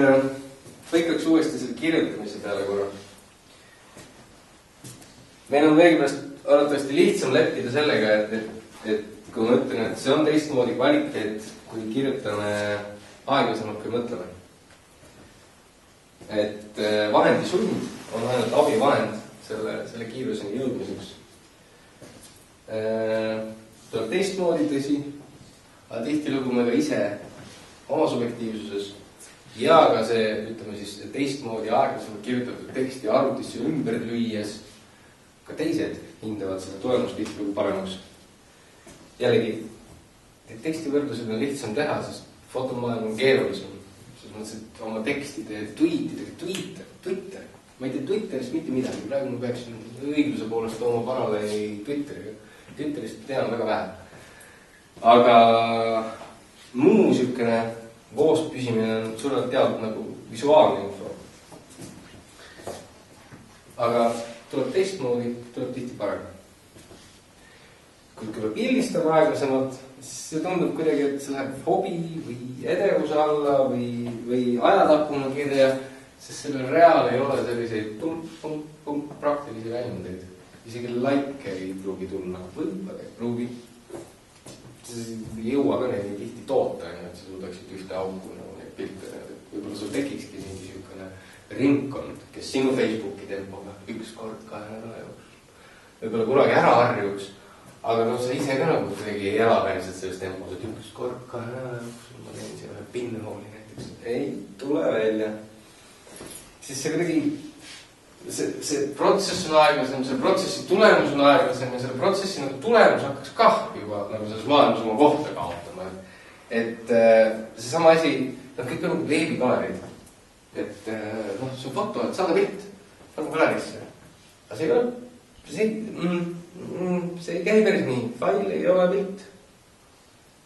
võikaks uuesti selle kirjutamise peale korra. Meil on veelgipärast arvatavasti lihtsam leppida sellega, et kui ma ütlen, et see on teistmoodi kvaliteet, kui kirjutame aeglasemalt, kui mõtleme. Et vahendi sund on ainult abivahend selle kiiruseni jõudmiseks. Tuleb teistmoodi, tõsi, aga tihtilugu me ka ise oma subjektiivsuses ja ka see, ütleme siis, teistmoodi aeglasemalt kirjutatud teksti arvutisse ümber lüües, ka teised hindavad seda tulemust tihtilugu paremaks. Jällegi, teksti võrdlused on lihtsam teha, sest fotomaailm on keerulisem. Selles mõttes, et oma tekstide Twitter. Ma ei tea Twitterist mitte midagi. Praegu ma peaksin õigluse poolest tooma paralleeli Twitteriga. Twitterist tean väga vähe. Aga muu sükene voos püsimine on sulle teab nagu visuaalne info. Aga tuleb teistmoodi, tuleb tihti parem. Kui tuleb pildistab aeglasemalt, siis see tundub kuidagi, et see läheb hobi või edevuse alla või ajatapuna kirja, sest sellel real ei ole selliseid praktilisi väljundeid. Isegi like ei pruugi tulla, võib-olla ei pruugi. Ei jõua ka neid tihti toota, et sa suudaksid ühte auku nagu neid pilte. Võib-olla sul tekikski mingi siukene ringkond, kes sinu Facebooki tempoga üks kord 2 nädala jooksul võib-olla kunagi ära harjuks, aga no sa ise ka nagu kuidagi ei ela päriselt selles tempos, et üks kord 2 nädala jooksul ma teen siia ühe pinhooli näiteks. Ei tule välja. Siis see kuidagi see protsess on aeglasem, selle protsessi tulemus on aeglasem ja selle protsessi nagu tulemus hakkaks kah juba nagu selles maailmas oma kohta kaotama. Et see sama asi, kõik on veebikalerid. Et see on foto, et saada pilt, saada galerisse. Aga see ei ole, see ei käi päris nii. Fail ei ole pilt.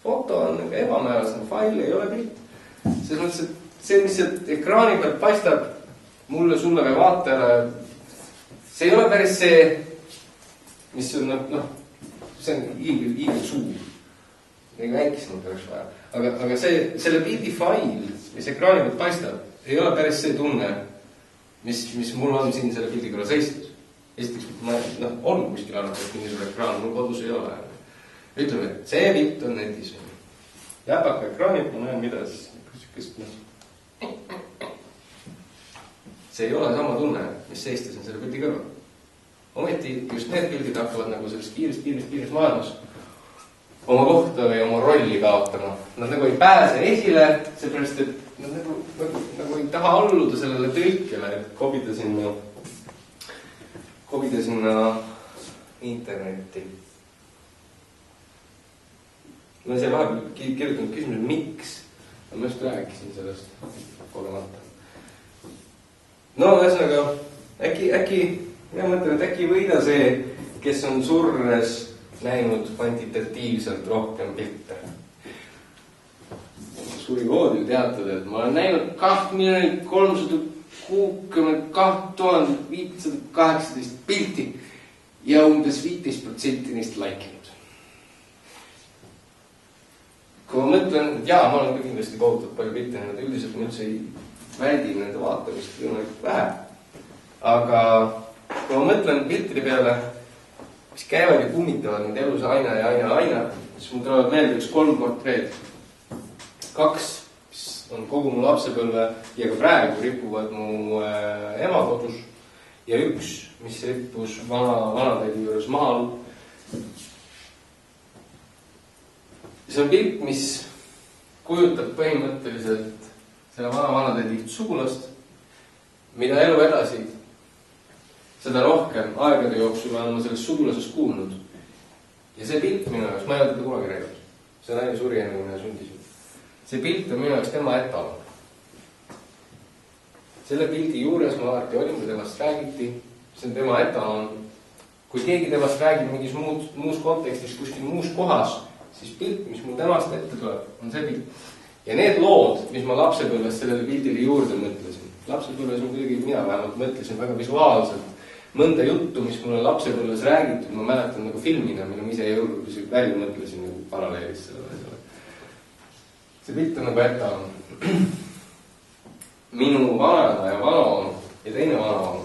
Foto on nagu ebamäälasem, fail ei ole pilt. Selles mõttes, et see, mis ekraani pealt paistab mulle, sulle või vaatajale, see ei ole päris see, mis on, see on iigel suur. Nagu väiksemalt oleks vaja. Aga selle pildi fail, mis ekraani pealt paistab, ei ole päris see tunne, mis mul on siin selle pildi kõrval seistus. Esiteks, on kuskil arvatud, et mingisugune ekraan mul kodus ei ole. Ütleme, et see pilt on netis. Jäpaka ekraanid, ma näen mida siis. See ei ole sama tunne, mis seistes on selle pildi kõrval. Ometi just need pildid hakkavad nagu selles kiires maailmas oma kohta või oma rolli kaotama. Nad nagu ei pääse esile, seepärast, et nad nagu ei taha alluda sellele tõlkele, et kobida sinna internetti. Ma siia vahepeal kirjutanud küsimusele, miks? Ma just rääkisin sellest kogemata. No, ühesõnaga, äkki, ma mõtlen, et äkki võida see, kes on surres näinud kvantitatiivselt rohkem pilte. Suri koodil teatud, et ma olen näinud 2 362 518 pilti ja umbes 15% neist like'inud. Kui ma mõtlen, et jaa, ma olen ka kindlasti kohutanud palju pilte näinud, üldiselt ma üldse ei väldi nende vaatamist võimalikult vähe. Aga kui ma mõtlen piltide peale, mis käivad ja kummitavad mind elus aina, siis mul tulevad meelde üks 3 portreed. 2, mis on kogu mu lapsepõlve ja ka praegu ripuvad mu ema kodus. Ja 1, mis rippus vanatädi juures maal. See on pilt, mis kujutab põhimõtteliselt selle vanatädi sugulast, mida elu edasi, seda rohkem aegade jooksul olen ma sellest sugulasest kuulnud. Ja see pilt minu jaoks, ma ei ole teda kunagi rääginud. See naine suri enne, kui mina sündisin. See pilt on minu jaoks tema etalon. Selle pildi juures ma alati olin, kui temast räägiti. See on tema etalon. Kui keegi temast räägib mingis muus kontekstis, kuskil muus kohas, siis pilt, mis mul temast ette tuleb, on see pilt. Ja need lood, mis ma lapsepõlves sellele pildile juurde mõtlesin. Lapsepõlves on kuidagi, mina vähemalt mõtlesin väga visuaalselt. Mõnda juttu, mis mulle lapsepõlves räägitud, ma mäletan nagu filmina, mille ma ise välja mõtlesin nagu paralleelis sellele asjale. See pilt on nagu etalon. Minu vanaema ja vanaonu ja teine vanaonu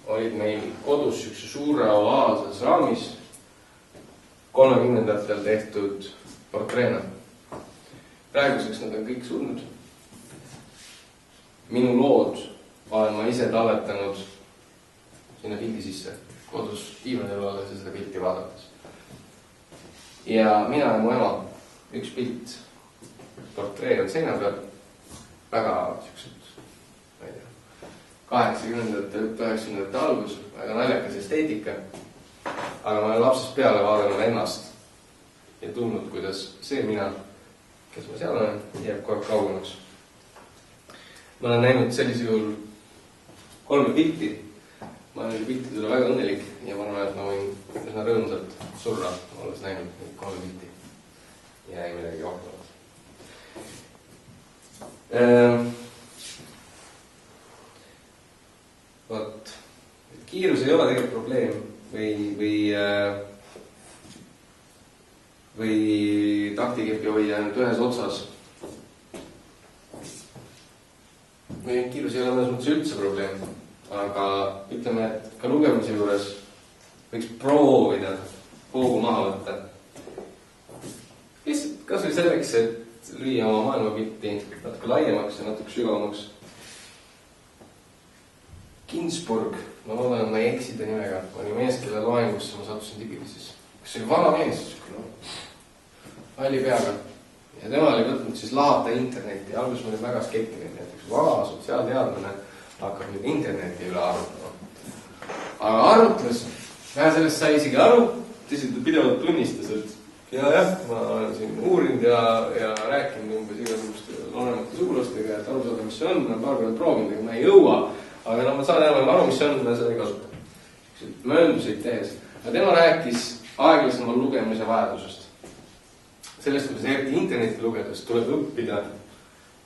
olid meil kodus üks suure ovaalses raamis 30-ndatel tehtud portreena. Praeguseks nad on kõik surnud. Minu lood olen ma ise talletanud sinna pildi sisse, kodus diivanil olles ja seda pilti vaadates. Ja mina ja mu ema, üks pilt, portree on seina peal, väga siuksed, ma ei tea, 80-ndate, 90-ndate algus, väga naljakas esteetika. Aga ma olen lapsest peale vaadanud ennast ja tundnud, kuidas see mina, kes ma seal olen, jääb kord kaugemaks. Ma olen näinud sellisel juhul 3 pilti. Ma olen piltidele väga õnnelik ja ma arvan, et ma võin üsna rõõmsalt surra, olles näinud 3 pilti. Ja ei midagi rohkemat. Vot, kiirus ei ole tegelikult probleem või taktikepi hoia nüüd ühes otsas. Või kiirus ei ole mõnes mõttes üldse probleem, aga ütleme, et ka lugemise juures võiks proovida hoogu maha võtta. Lihtsalt kas või selleks, et lüüa oma maailmapilti natuke laiemaks ja natuke sügavamaks. Ginsburg, ma loodan, et ma ei eksida nimega, oli mees, kelle loengusse ma sattusin digilissis. Kas see oli vana mees, halli peaga. Ja tema oli võtnud siis lahata interneti. Alguses ma olin väga skeptiline, näiteks vaba sotsiaalteadlane hakkab nüüd interneti üle arutama. Aga arutles, vähe sellest sai isegi aru, tõsiselt pidevalt tunnistas, et jah, ma olen siin uurinud ja rääkinud umbes igasuguste olemata sugulastega, et aru saada, mis see on, ma paar korda proovinud, aga ma ei jõua. Aga no ma saan enam aru, mis see on, ma seda ei kasuta. Möönduseid tehes. Aga tema rääkis aeglasemal lugemise vajadusest. Sellest, kuidas eriti interneti lugedes tuleb õppida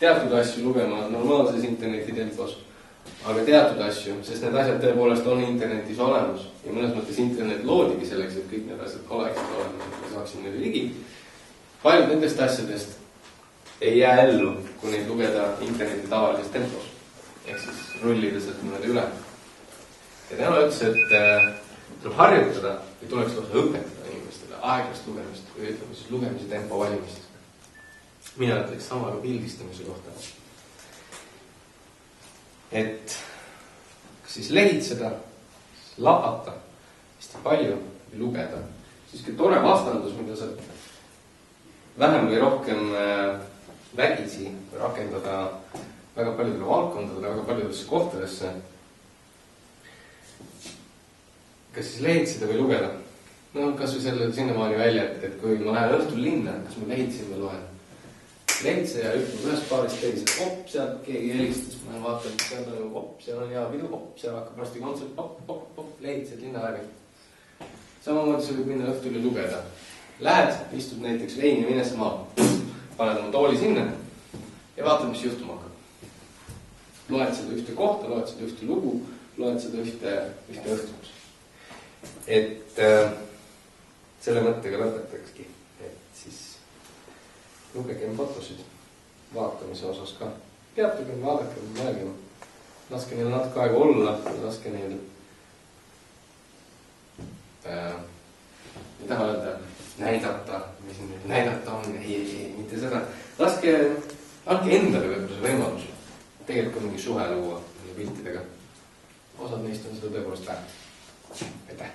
teatud asju lugema normaalses interneti tempos, aga teatud asju, sest need asjad tõepoolest on internetis olemas ja mõnes mõttes internet loodigi selleks, et kõik need asjad oleksid olemas, et me saaksime neile ligi. Paljud nendest asjadest ei jää ellu, kui neid lugeda interneti tavalises tempos. Ehk siis rullides, et niimoodi üle. Ja tema ütles, et tuleb harjutada või tuleks lausa õpetada inimestele aeglast lugemist või ütleme siis lugemise tempo valimist. Mina ütleks sama ka pildistamise kohta. Et kas siis lehitseda, lapata hästi palju või lugeda. Siiski tore vastandus, mida saab vähem või rohkem vägisi rakendada väga paljudele valdkondadele, väga paljudesse kohtadesse. Kas siis lehitseda või lugeda? No kas või selle sinnamaani välja, et kui ma lähen õhtul linna, kas ma lehitsin või loen? Lehitse ja ütleme ühest paarist teis, et hopp, sealt keegi helistas, ma vaatan, et seal on hopp, seal on hea pidu, hopp, seal hakkab varsti kontsert, hopp, lehitsed linna läbi. Samamoodi sa võib minna õhtul ja lugeda. Lähed, istud näiteks veini ja minesse maa, paned oma tooli sinna ja vaatad, mis juhtuma hakkab. Loed seda ühte kohta, loed seda ühte lugu, loed seda ühte õhtut. Et selle mõttega lõpetakski, et siis lugegem fotosid vaatamise osas ka. Peatugem, vaadakem, mõelgem. Laske neil natuke aega olla, laske neil ei taha öelda näidata, mis nüüd näidata on, ei, mitte seda. Andke endale võib-olla see võimalus. Tegelikult on mingi suhe luua piltidega. Osad neist on seda tõepoolest väärt. Aitäh!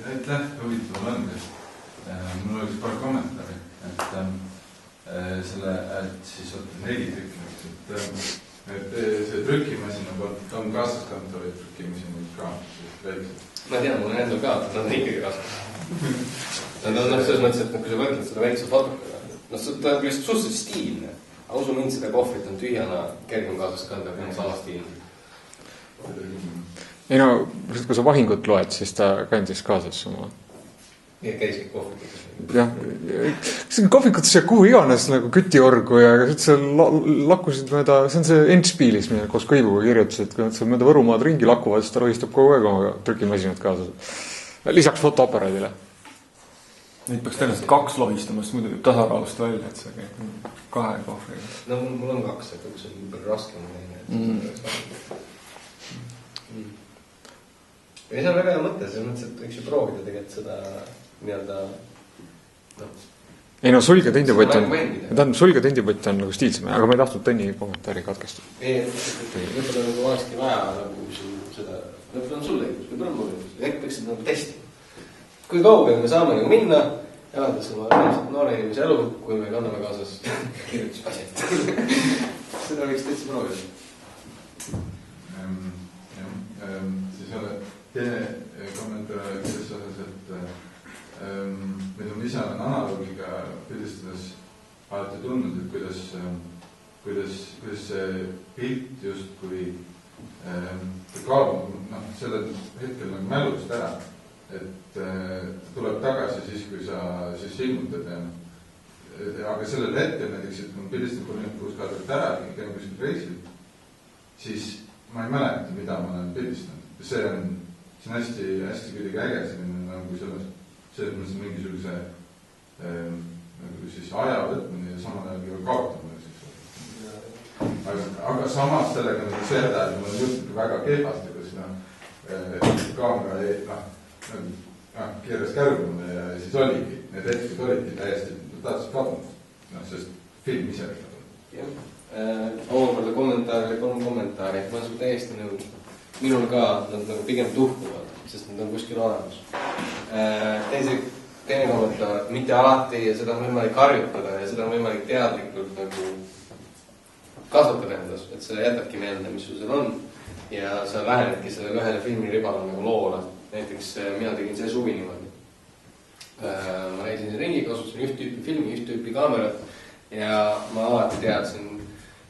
Aitäh, huvitav langest. Mul oleks paar kommentaari, et siis on 4 trükki. Et see trükimasina on kaasaskantav trükimasina ka. Ma tean, mul on endal ka, et nad on ikkagi kaasaskantav. Nad on selles mõttes, et kui sa võrdled seda väikse fotokega, ta on küll suhteliselt stiilne. Aga usu mind, seda kohvrit on tühjana kergem kaasas kanda, kui on sama stiilne. Ei no, kui sa vahingut loed, siis ta kandis kaasas oma. Ja käiski kohvikutes. Jah, see on kohvikutes ja kuhu iganes nagu kütiorgu ja sa lakkusid mööda, see on see Endspiilis, mida koos Kõibuga kirjutasid, kui nad seal mööda Võrumaad ringi lakuvad, siis ta rohistab kogu aeg oma trükimasinat kaasas. Lisaks fotoaparaadile. Neid peaks tõenäoliselt 2 lohistamast, muidu võib tasakaalust välja, et see käib 2 kohvriga. No mul on 2, et üks on juba raskem ja see on väga hea mõte, selles mõttes, et võiks ju proovida tegelikult seda nii-öelda ei no sulge tendipott on nagu stiilsem, aga ma ei tahtnud Tõnni kommentaari katkestada. Ei, võib-olla nagu olekski vaja nagu seda, võib-olla on sulle õigus, võib-olla on mul õigus, äkki peaksid nagu testima. Kui kaugel me saame nagu minna, elades oma noore inimese elu, kui me kanname kaasas kirjutusasjad. Seda võiks täitsa proovida. Siis teine kommentaar selles osas, et mida ma ise olen analoogiga pildistades alati tundnud, et kuidas see pilt justkui kaob sellel hetkel nagu mälust ära. et tuleb tagasi siis, kui sa siis ilmutad ja aga sellel hetkel näiteks, et kui ma pildistan 36 kaadrit ära, käin kuskil reisil, siis ma ei mäleta, mida ma olen pildistanud. See on hästi, hästi kuidagi äge selline nagu selles mõttes mingisuguse nagu siis aja võtmine ja samal ajal ka kaotamine siis. Aga samas sellega nagu seda, et ma olen juhtunud väga kehvasti, kus kaamera ei, keeras kärgumine ja siis oligi, need hetked olidki täiesti totaalselt kadunud, sest film ise oli kadunud. Omakorda kommentaari, 3 kommentaari, ma olen täiesti nõus. Minul ka nad nagu pigem tuhkuvad, sest nad on kuskil olemas. Teine kommentaar, mitte alati ja seda on võimalik harjutada ja seda on võimalik teadlikult nagu kasvatada endas, et sa jätadki meelde, mis sul seal on ja sa lähenedki sellele ühele filmiribale nagu loole. Näiteks mina tegin see suvi niimoodi. Ma reisin ringi, kasutasin üht tüüpi filmi, üht tüüpi kaamerat ja ma alati teadsin,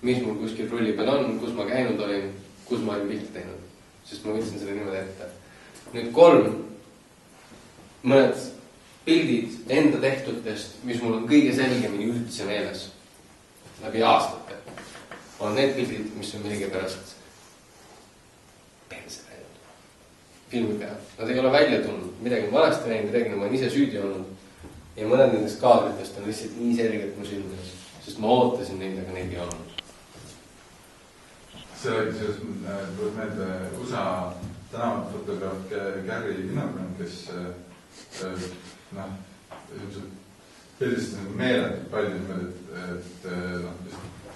mis mul kuskil rulli peal on, kus ma käinud olin, kus ma olin pilt teinud. Sest ma võtsin selle niimoodi ette. Nüüd 3 mõned pildid enda tehtutest, mis mul on kõige selgemini üldse meeles läbi aastate, on need pildid, mis on millegipärast perse läinud filmi peal. Nad ei ole välja tulnud, midagi on valesti läinud, midagi ma olen ise süüdi olnud ja mõned nendest kaadritest on lihtsalt nii selgelt mu silmes, sest ma ootasin neid, aga neid ei olnud. See oli selles tuleb meelde USA tänavafotograaf Gary Winogrand, kes pildistas nagu meeletult palju niimoodi, et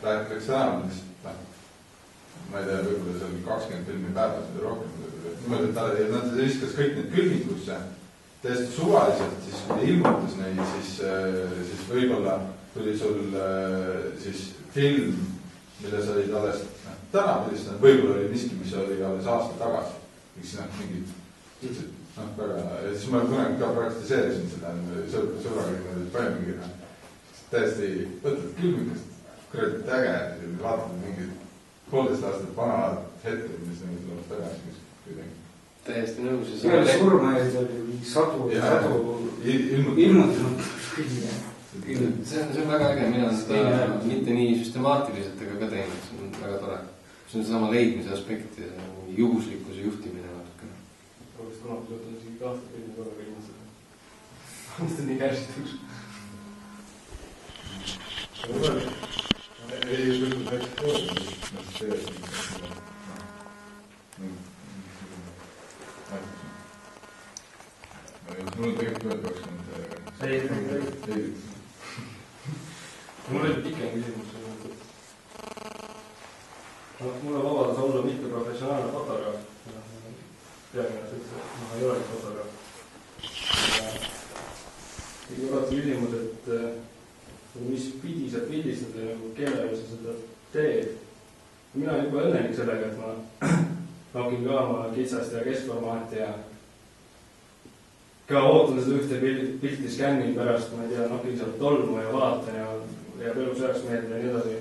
läks tänavatest, ma ei tea, võib-olla see oli 20 filmi päevas või rohkem. Niimoodi, et nad viskas kõik need külmikusse täiesti suvaliselt, siis kui ta ilmutas neid, siis võib-olla tuli sul siis film, mille sa olid alles täna pildistanud, võib-olla oli miski, mis oli alles aasta tagasi. Miks mingid väga, ja siis ma kunagi ka praktiseerisin seda sõbraga, palju mingid täiesti võtad külmikast, kurat äge, vaatad mingid 1,5 aastat vana hetkel, mis nagu tuleb tagasi kuidagi. Täiesti nõus. Peale surmaid oli sadu ilmutanud. See on väga äge, mina seda mitte nii süstemaatiliselt aga ka teinud, see on väga tore. See on sama leidmise aspekti ja juhuslikkuse juhtimine natukene. Oleks kunagi võtnud isegi aastapilmi korraga ilmustada. On seda nii kärstituks? Ei, võtnud väikse kooli. Mul on tegelikult võetakse Ei. Mul oli pikem küsimus. Mul on vabadus olla mitte professionaalne fotograaf. Peaginnast üldse, ma ei ole fotograaf. Ja korrata küsimus, et mis pidi sa pildistad ja kellele sa seda teed. Mina olen juba õnnelik sellega, et ma nokin ka oma kitsast ja keskformaati ja ka ootan seda ühte pilti skännin pärast, ma ei tea, nokin sealt tolmu ja vaatan ja pelus 9 meetri ja nii edasi.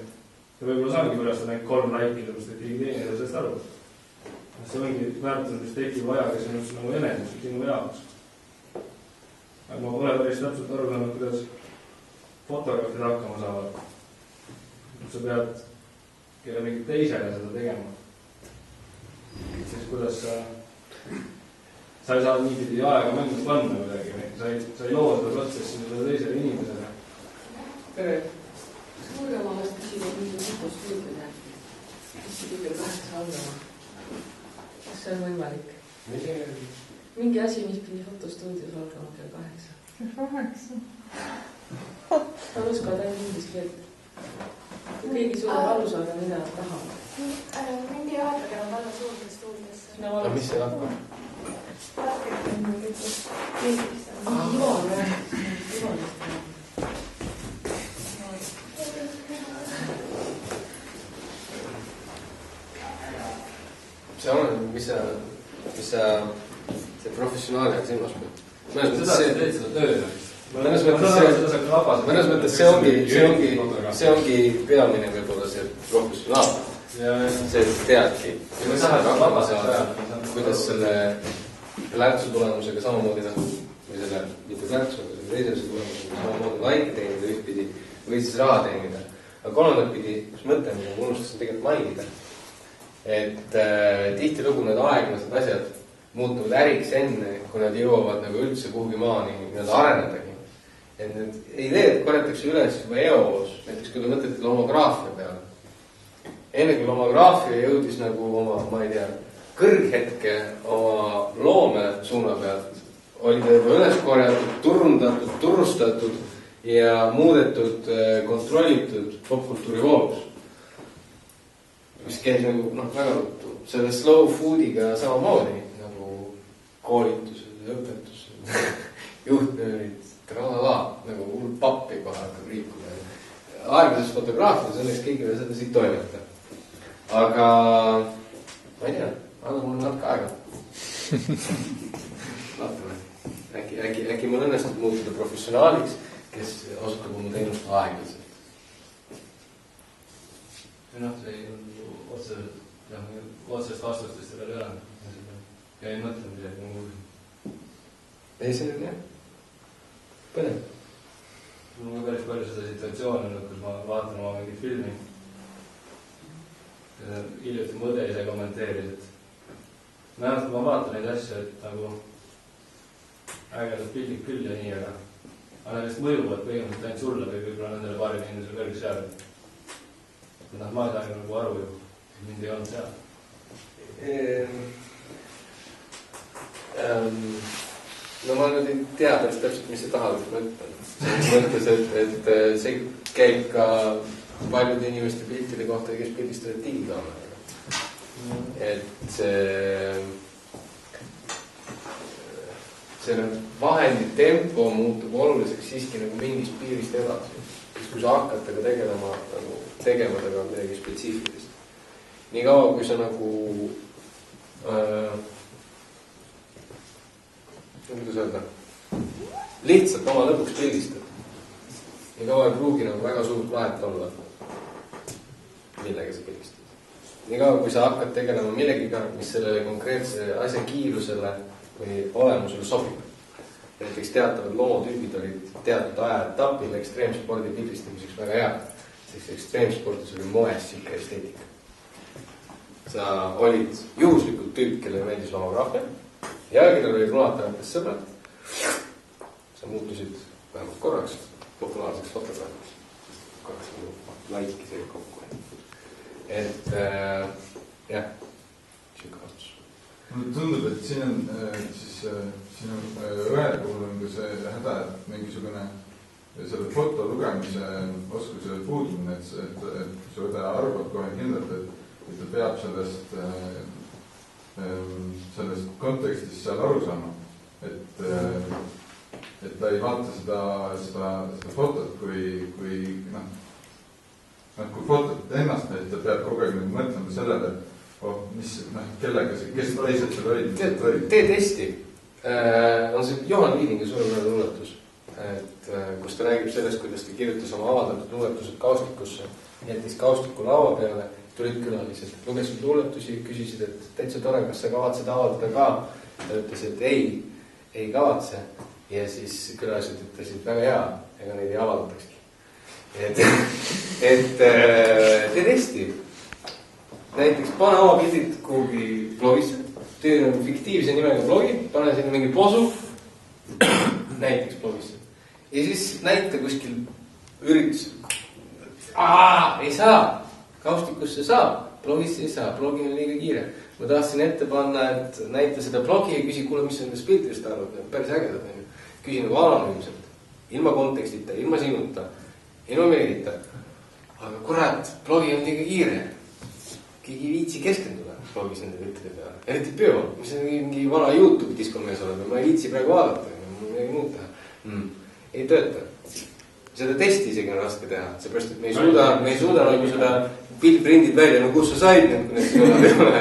Ja võib-olla saangi pärast on ainult 3 laiki, sellepärast et keegi teine sellest aru. See ongi väärtus, mis tekib ajaga sinust nagu enemus sinu jaoks. Aga ma pole päris täpselt aru saanud, kuidas fotograafid hakkama saavad. Sa pead kelle mingi teisele seda tegema. Siis kuidas sa ei saa niipidi aega mängu panna midagi. Sa ei loo seda protsessi seda teisele inimesele. Tere. Suurga ma oleks küsida mingi fotostuudione. Mis see kõige kaheks andama? Kas see on võimalik? Mingi asi, mis pidi fotostuudios algama kell 8. 8? Ta oskavad ainult inglise keelt. Kui keegi suudab aru saada, mida nad tahavad. Mingi vaadake on väga suurde stuudiosse. Aga mis see hakkab? Ivan rääkis. See on, mis sa see professionaalne silmas peab. Seda sa teed seda tööle. Mõnes mõttes see ongi peamine võib-olla see professionaalne. See teadki, kuidas selle plärtsu tulemusega samamoodi nagu, või selle, mitte plärtsu, aga selle teise tulemusega samamoodi laike teenida ühtpidi või siis raha teenida. Aga kolmandat pidi, kus mõtlen, mida ma unustasin tegelikult mainida, et tihtilugu need aeglased asjad muutuvad äriks enne, kui nad jõuavad nagu üldse kuhugi maani nii-öelda arenedagi. Et need ideed korjatakse üles juba eos, näiteks kui te mõtlete lomograafia peale. Enne kui lomograafia jõudis nagu oma, ma ei tea, kõrghetke oma loome suuna pealt, oli ta juba üles korjatud, turundatud, turustatud ja muudetud, kontrollitud popkultuuri voolus. Mis käis nagu, väga ruttu. Selle slow foodiga samamoodi, nagu koolitused ja õpetused, juhtnöörid, nagu hull pappi kohe hakkab liikuda. Aeglases fotograafias õnneks keegi veel seda siit toimeta. Aga ma ei tea, anna mulle natuke aega. Vaatame. Äkki mul õnnestub muutuda professionaaliks, kes osutab oma teenust aeglaselt. See ei ole otsest vastustest veel ei ole. Ja ei mõtle midagi muud. Ei, see on jah. Põnev. Mul on päris palju seda situatsiooni, kus ma vaatan oma mingit filmi. Hiljuti mõde ise kommenteeris, et määralt ma vaatan neid asju, et nagu ägedad pildid küll ja nii, aga need mõjuvad põhimõtteliselt ainult sulle või võib-olla nendele paarile inimesele kõrgeks jääb. Ma ei saa nagu aru ju, mind ei olnud seal. No ma nüüd ei tea päris täpselt, mis see tahab, mis ma ütlen. Mõttes, et see käib ka paljude inimeste piltide kohta, kes pildistavad digikaameraga. Et selle vahendi tempo muutub oluliseks siiski nagu mingist piirist edasi. Siis kui sa hakkad tegema midagi spetsiifilist. Nii kaua, kui sa nagu kuidas öelda, lihtsalt oma lõpuks pildistad. Nii kaua ei pruugi nagu väga suurt vahet olla, millega sa pildistad. Nii kaua, kui sa hakkad tegelema millegiga, mis sellele konkreetse asja kiirusele või olemusele sobib. Näiteks teatavad loomotüübid olid teatud ajaetapil ekstreemspordi pildistamiseks väga hea. Sest ekstreemspordis oli moes siuke esteetika. Sa olid juhuslikult tüüp, kelle meeldis lomograafia ja kellel olid runatavatest sõbrad. Sa muutusid vähemalt korraks populaarseks fotograafiks. Korraks nagu laiki see kokku. Et jah, siuke vastus. Mulle tundub, et siin on õel puhul on ka see häda, et mingisugune selle foto lugemise oskuse puudumine, et see õde arvab kohe kindlalt, et ta peab sellest kontekstist seal aru saama. Et ta ei vaata seda fotot kui fotot ennast, et ta peab kogu aeg mõtlema sellele, kes teised seal olid. Tee testi. On see Johan Viidingi suuremõne luuletus, kus ta räägib sellest, kuidas ta kirjutas oma avaldatud luuletused kaustikusse, jättis kaustiku laua peale, tulid külalised, lugesid luuletusi, küsisid, et täitsa tore, kas sa kavatsed avaldada ka? Ta ütles, et ei kavatse. Ja siis külalised ütlesid, väga hea, ega neid ei avaldatakski. Et tee testi. Näiteks pane oma pildid kuhugi blogisse, tee nagu fiktiivse nimega blogi, pane sinna mingi posu, näiteks blogisse. Ja siis näita kuskil üritus. Ei saa, kaustikusse saab, blogisse ei saa, blogi on liiga kiire. Ma tahtsin ette panna, et näita seda blogi ja küsi, kuule, mis on nendest pildidest arvad, päris ägedad. Küsi nagu anonüümselt, ilma kontekstita, ilma sinuta, ilma meelita. Aga kurat, blogi on liiga kiire. Keegi viitsi keskenduda blogis nende piltide peale. Eriti peo, mis on mingi vana YouTube diskomees olema, ma ei viitsi praegu vaadata, mul midagi muud teha. Ei tööta. Seda testi isegi on raske teha, seepärast, et me ei suuda nagu seda prindid välja, no kus sa said need, kui need sõnad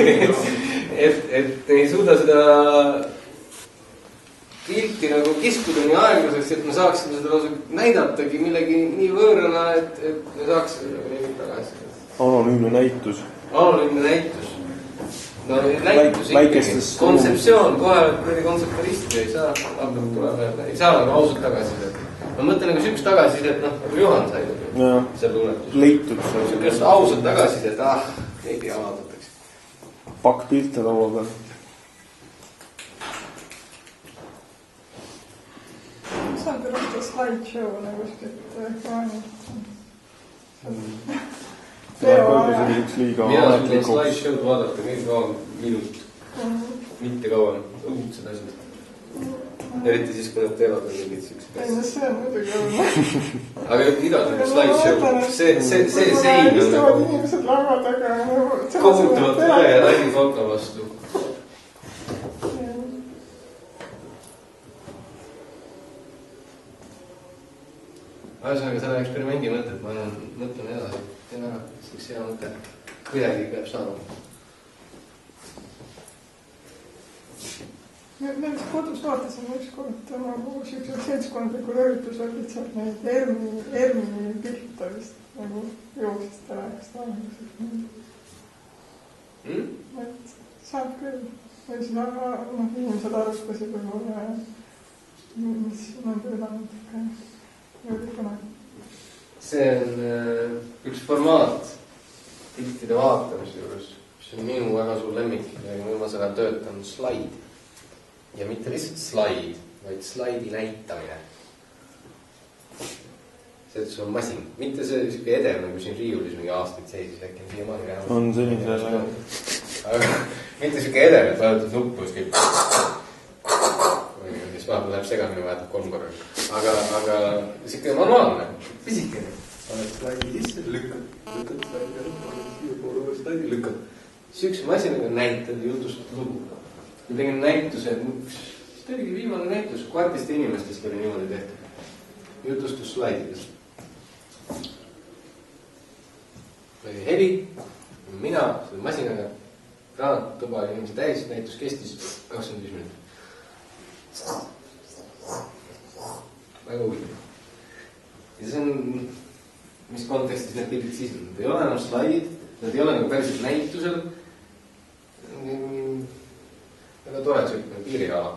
ei ole. Et ei suuda seda pilti nagu kiskuda nii aeglaseks, et me saaksime seda lausa näidatagi millegi nii võõrana, et me saaksime nagu tagasi. Anonüümne näitus. Anonüümne näitus. no näitus ikkagi, kontseptsioon, kohe oled kontseptualist ja ei saa, hakkab tulema, ei saa nagu ausalt tagasisidet. Ma mõtlen nagu üks tagasisidet, nagu Juhan sai selle unetus. Leitud. Sükest ausalt tagasisidet, ei tea avaldatakse. Pakk pilte laua peal. Saan te rohkem slideshow nagu kuskilt ekraanilt. Mina teen slideshow'd vaadata kõige kauem minut. Mitte kauem, õudsed asjad. Eriti siis, kui nad teevad mingid siuksed asjad. Ei, see on muidugi õudne. Aga igasugune slideshow, see on istuvad inimesed laua taga. kohutavalt tõe ja läbi foto vastu. Ühesõnaga selle eksperimendi mõtet ma mõtlen edasi, teen ära, see üks hea mõte. Kuidagi peab saama. Nendes kodus vaatasin ükskord nagu siuksel seltskondlikul üritusel lihtsalt neid ERMi pilte vist nagu jooksist ära, eks ta et saab küll. Või siis inimesed arvustasid võib-olla, mis nende ülemutika jõudi kunagi. See on üks formaat piltide vaatamise juures, mis on minu väga suur lemmik ja viimasel ajal töötanud slaid. Ja mitte lihtsalt slaid, vaid slaidi näitamine. See, et sul on masin. Mitte see siuke edev, nagu siin riiulis mingi aastaid seisis, äkki on siia maani vähemalt. On selline. Aga mitte siuke edev, et vajutad nuppu, siis kes vahepeal läheb segamini, vajatab 3 korra. Aga siuke normaalne, pisikene. Paned slaidi sisse, lükkad slaidi, lükkad. Siukse masinaga näitad jutustad lugu. Ma tegin näituse, see oligi viimane näitus, kvartiste inimestest oli niimoodi tehtud. Jutustus slaididest. Oli heli, mina, selle masinaga, raamat, tuba oli inimese täis, näitus kestis 25 minutit. Väga huvitav. Ja see on, mis kontekstis need pildid siis on. Nad ei ole enam slaidid, nad ei ole nagu päriselt näitusel. Väga tore selline piiriala.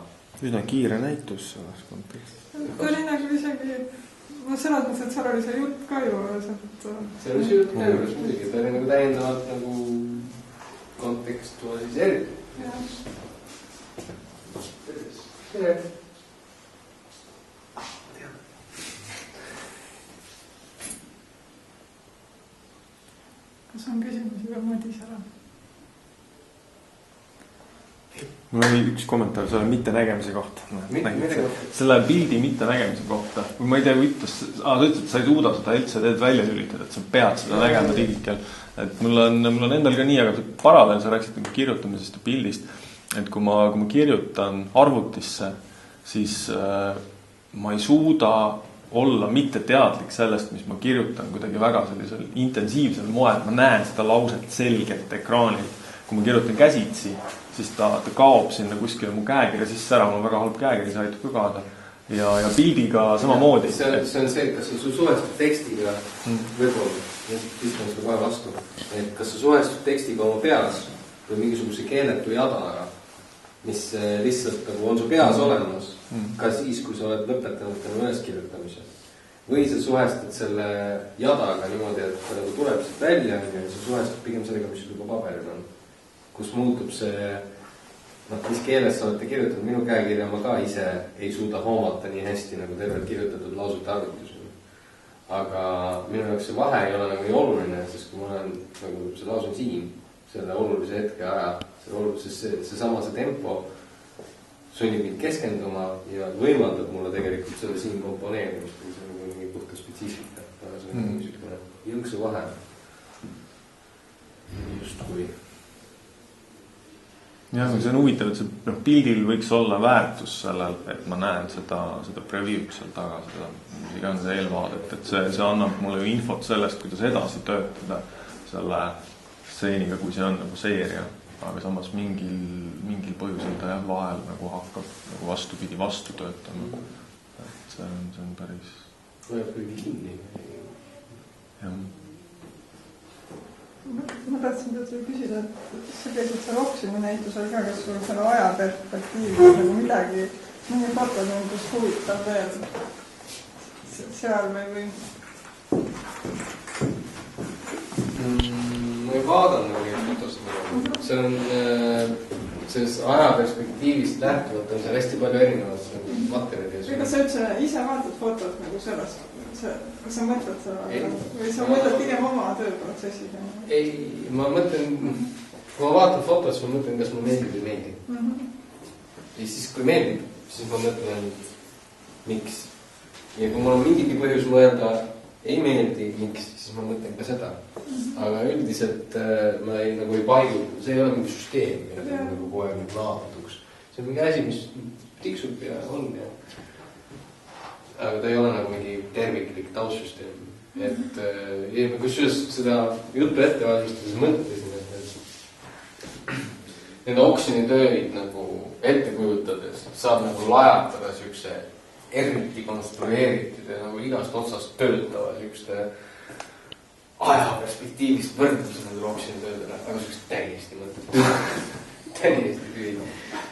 Üsna kiire näitus selles kontekstis. Ta oli nagu isegi, selles mõttes, et seal oli see jutt ka ju. See oli see jutt ka juures muidugi, ta oli nagu täiendavalt nagu kontekstualiseeritud. Kas on küsimusi veel Madis ära? Mul oli üks kommentaar selle mittenägemise kohta. Selle pildi mittenägemise kohta. Kui ma ei tea, sa ütlesid, et sa ei suuda seda LCD-d välja lülitada, et sa pead seda nägema digikel. Et mul on endal ka nii, aga paralleel sa rääksid kirjutamisest ja pildist. Et kui ma kirjutan arvutisse, siis ma ei suuda olla mitte teadlik sellest, mis ma kirjutan kuidagi väga sellisel intensiivsel moel. Ma näen seda lauset selgelt ekraanil. Kui ma kirjutan käsitsi, siis ta kaob sinna kuskile mu käekirja sisse ära, mul on väga halb käekiri, see aitab ka kaada. Ja pildiga samamoodi. See on see, kas sa suhestud tekstiga võib-olla, ütlen seda kohe vastu, et kas sa suhestud tekstiga oma peas või mingisuguse keeletu jadaga, mis lihtsalt nagu on su peas olemas, ka siis, kui sa oled lõpetanud tänu üleskirjutamise. Või sa suhestad selle jadaga niimoodi, et ta nagu tuleb siit välja ja sa suhestad pigem sellega, mis juba paberil on. Kus muutub see, mis keeles sa olete kirjutatud, minu käekirja ma ka ise ei suuda hoomata nii hästi nagu tervelt kirjutatud lausute arvutusel. Aga minu jaoks see vahe ei ole nagu nii oluline, sest kui ma olen nagu see laus on siin, selle olulise hetke aja, see tempo sunnib mind keskenduma ja võimaldab mulle tegelikult selle siin komponeerimist, kui see on mingi puhta spetsiifika. See on niisugune jõnksu vahe. Just kui. Jah, see on huvitav, et see pildil võiks olla väärtus sellel, et ma näen seda preview'd seal taga, seda on see eelvaadet, et see annab mulle ju infot sellest, kuidas edasi töötada selle stseeniga, kui see on nagu seeria, aga samas mingil põhjusel ta jah vahel nagu hakkab nagu vastupidi vastu töötama. Et see on päris... Võjab kõige kinni. Jah. Ma ma tahtsin teile küsida, et sa käisid seal oksjoni näitusel ka, kas sul selle ajaperspektiivi nagu midagi, mingi foto tundus huvitav veel seal või? Ma ei vaadanud nagu fotosid. See on selles ajaperspektiivist lähtuvalt on seal hästi palju erinevat materjali. Kas sa üldse ise vaatad fotot nagu sellest? Kas sa mõtled seda? Või sa mõtled pigem oma tööprotsessis? Ei, ma mõtlen, kui ma vaatan fotot, siis ma mõtlen, kas mulle meeldib või meeldib. Ja siis, kui meeldib, siis ma mõtlen, miks. Ja kui mul on mingigi põhjus mõelda, ei meeldi, miks, siis ma mõtlen ka seda. Aga üldiselt ma ei paigu, see ei ole mingi süsteem, mida nagu kohe laatuks. See on mingi asi, mis tiksub ja on ja... Aga ta ei ole nagu mingi terviklik taustsüsteem. Et kusjuures seda juttu ette valmistades mõtlesin, et need oksjoni tööid nagu ette kujutades saab nagu lajatada siukse eriti konstrueeritud ja nagu igast otsast töötava siukste ajaperspektiivist võrdluse nendele oksjoni töödele, aga siukest täiesti mõtletud. Täiesti tühi.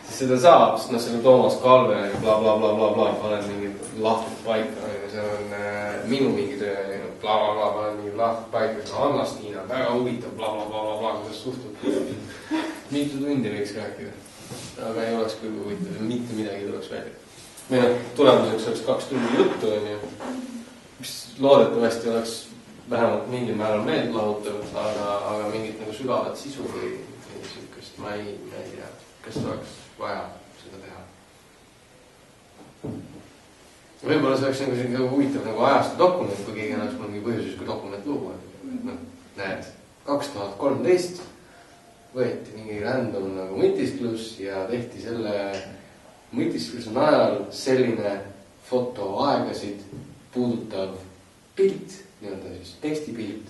Siis seda saab, sest selle Toomas Kalve bla, panen mingid lahtud paika, seal on minu mingi töö, bla, panen mingid lahtud paika, Anna-Stiina, väga huvitav, bla, kuidas suhtub. Mitu tundi võiks rääkida, aga ei oleks küll huvitav, mitte midagi tuleks välja. Meil tulemuseks oleks 2 tundi juttu, mis loodetavasti oleks vähemalt mingil määral meeldlahutav, aga mingit nagu sügavat sisu või sükest ma ei tea, kas oleks vaja seda teha. Võib-olla see oleks nagu huvitav nagu ajastu dokument, kui keegi annaks mingi põhjuses, kui dokument luua. Näed, 2013 võeti mingi random nagu mõtisklus ja tehti selle mõtiskluse najal selline fotoaegasid puudutav pilt, nii-öelda siis tekstipilt,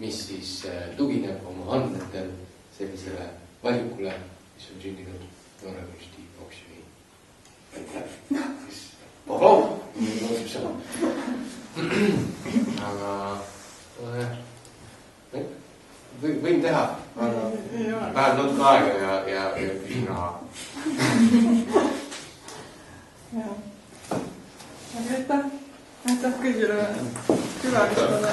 mis siis tugineb oma andmetel sellisele valikule, mis on sündinud nooremüsti oksjoni. Aga võin teha, aga läheb natuke aega ja küsin raha. Aitäh kõigile külalistele.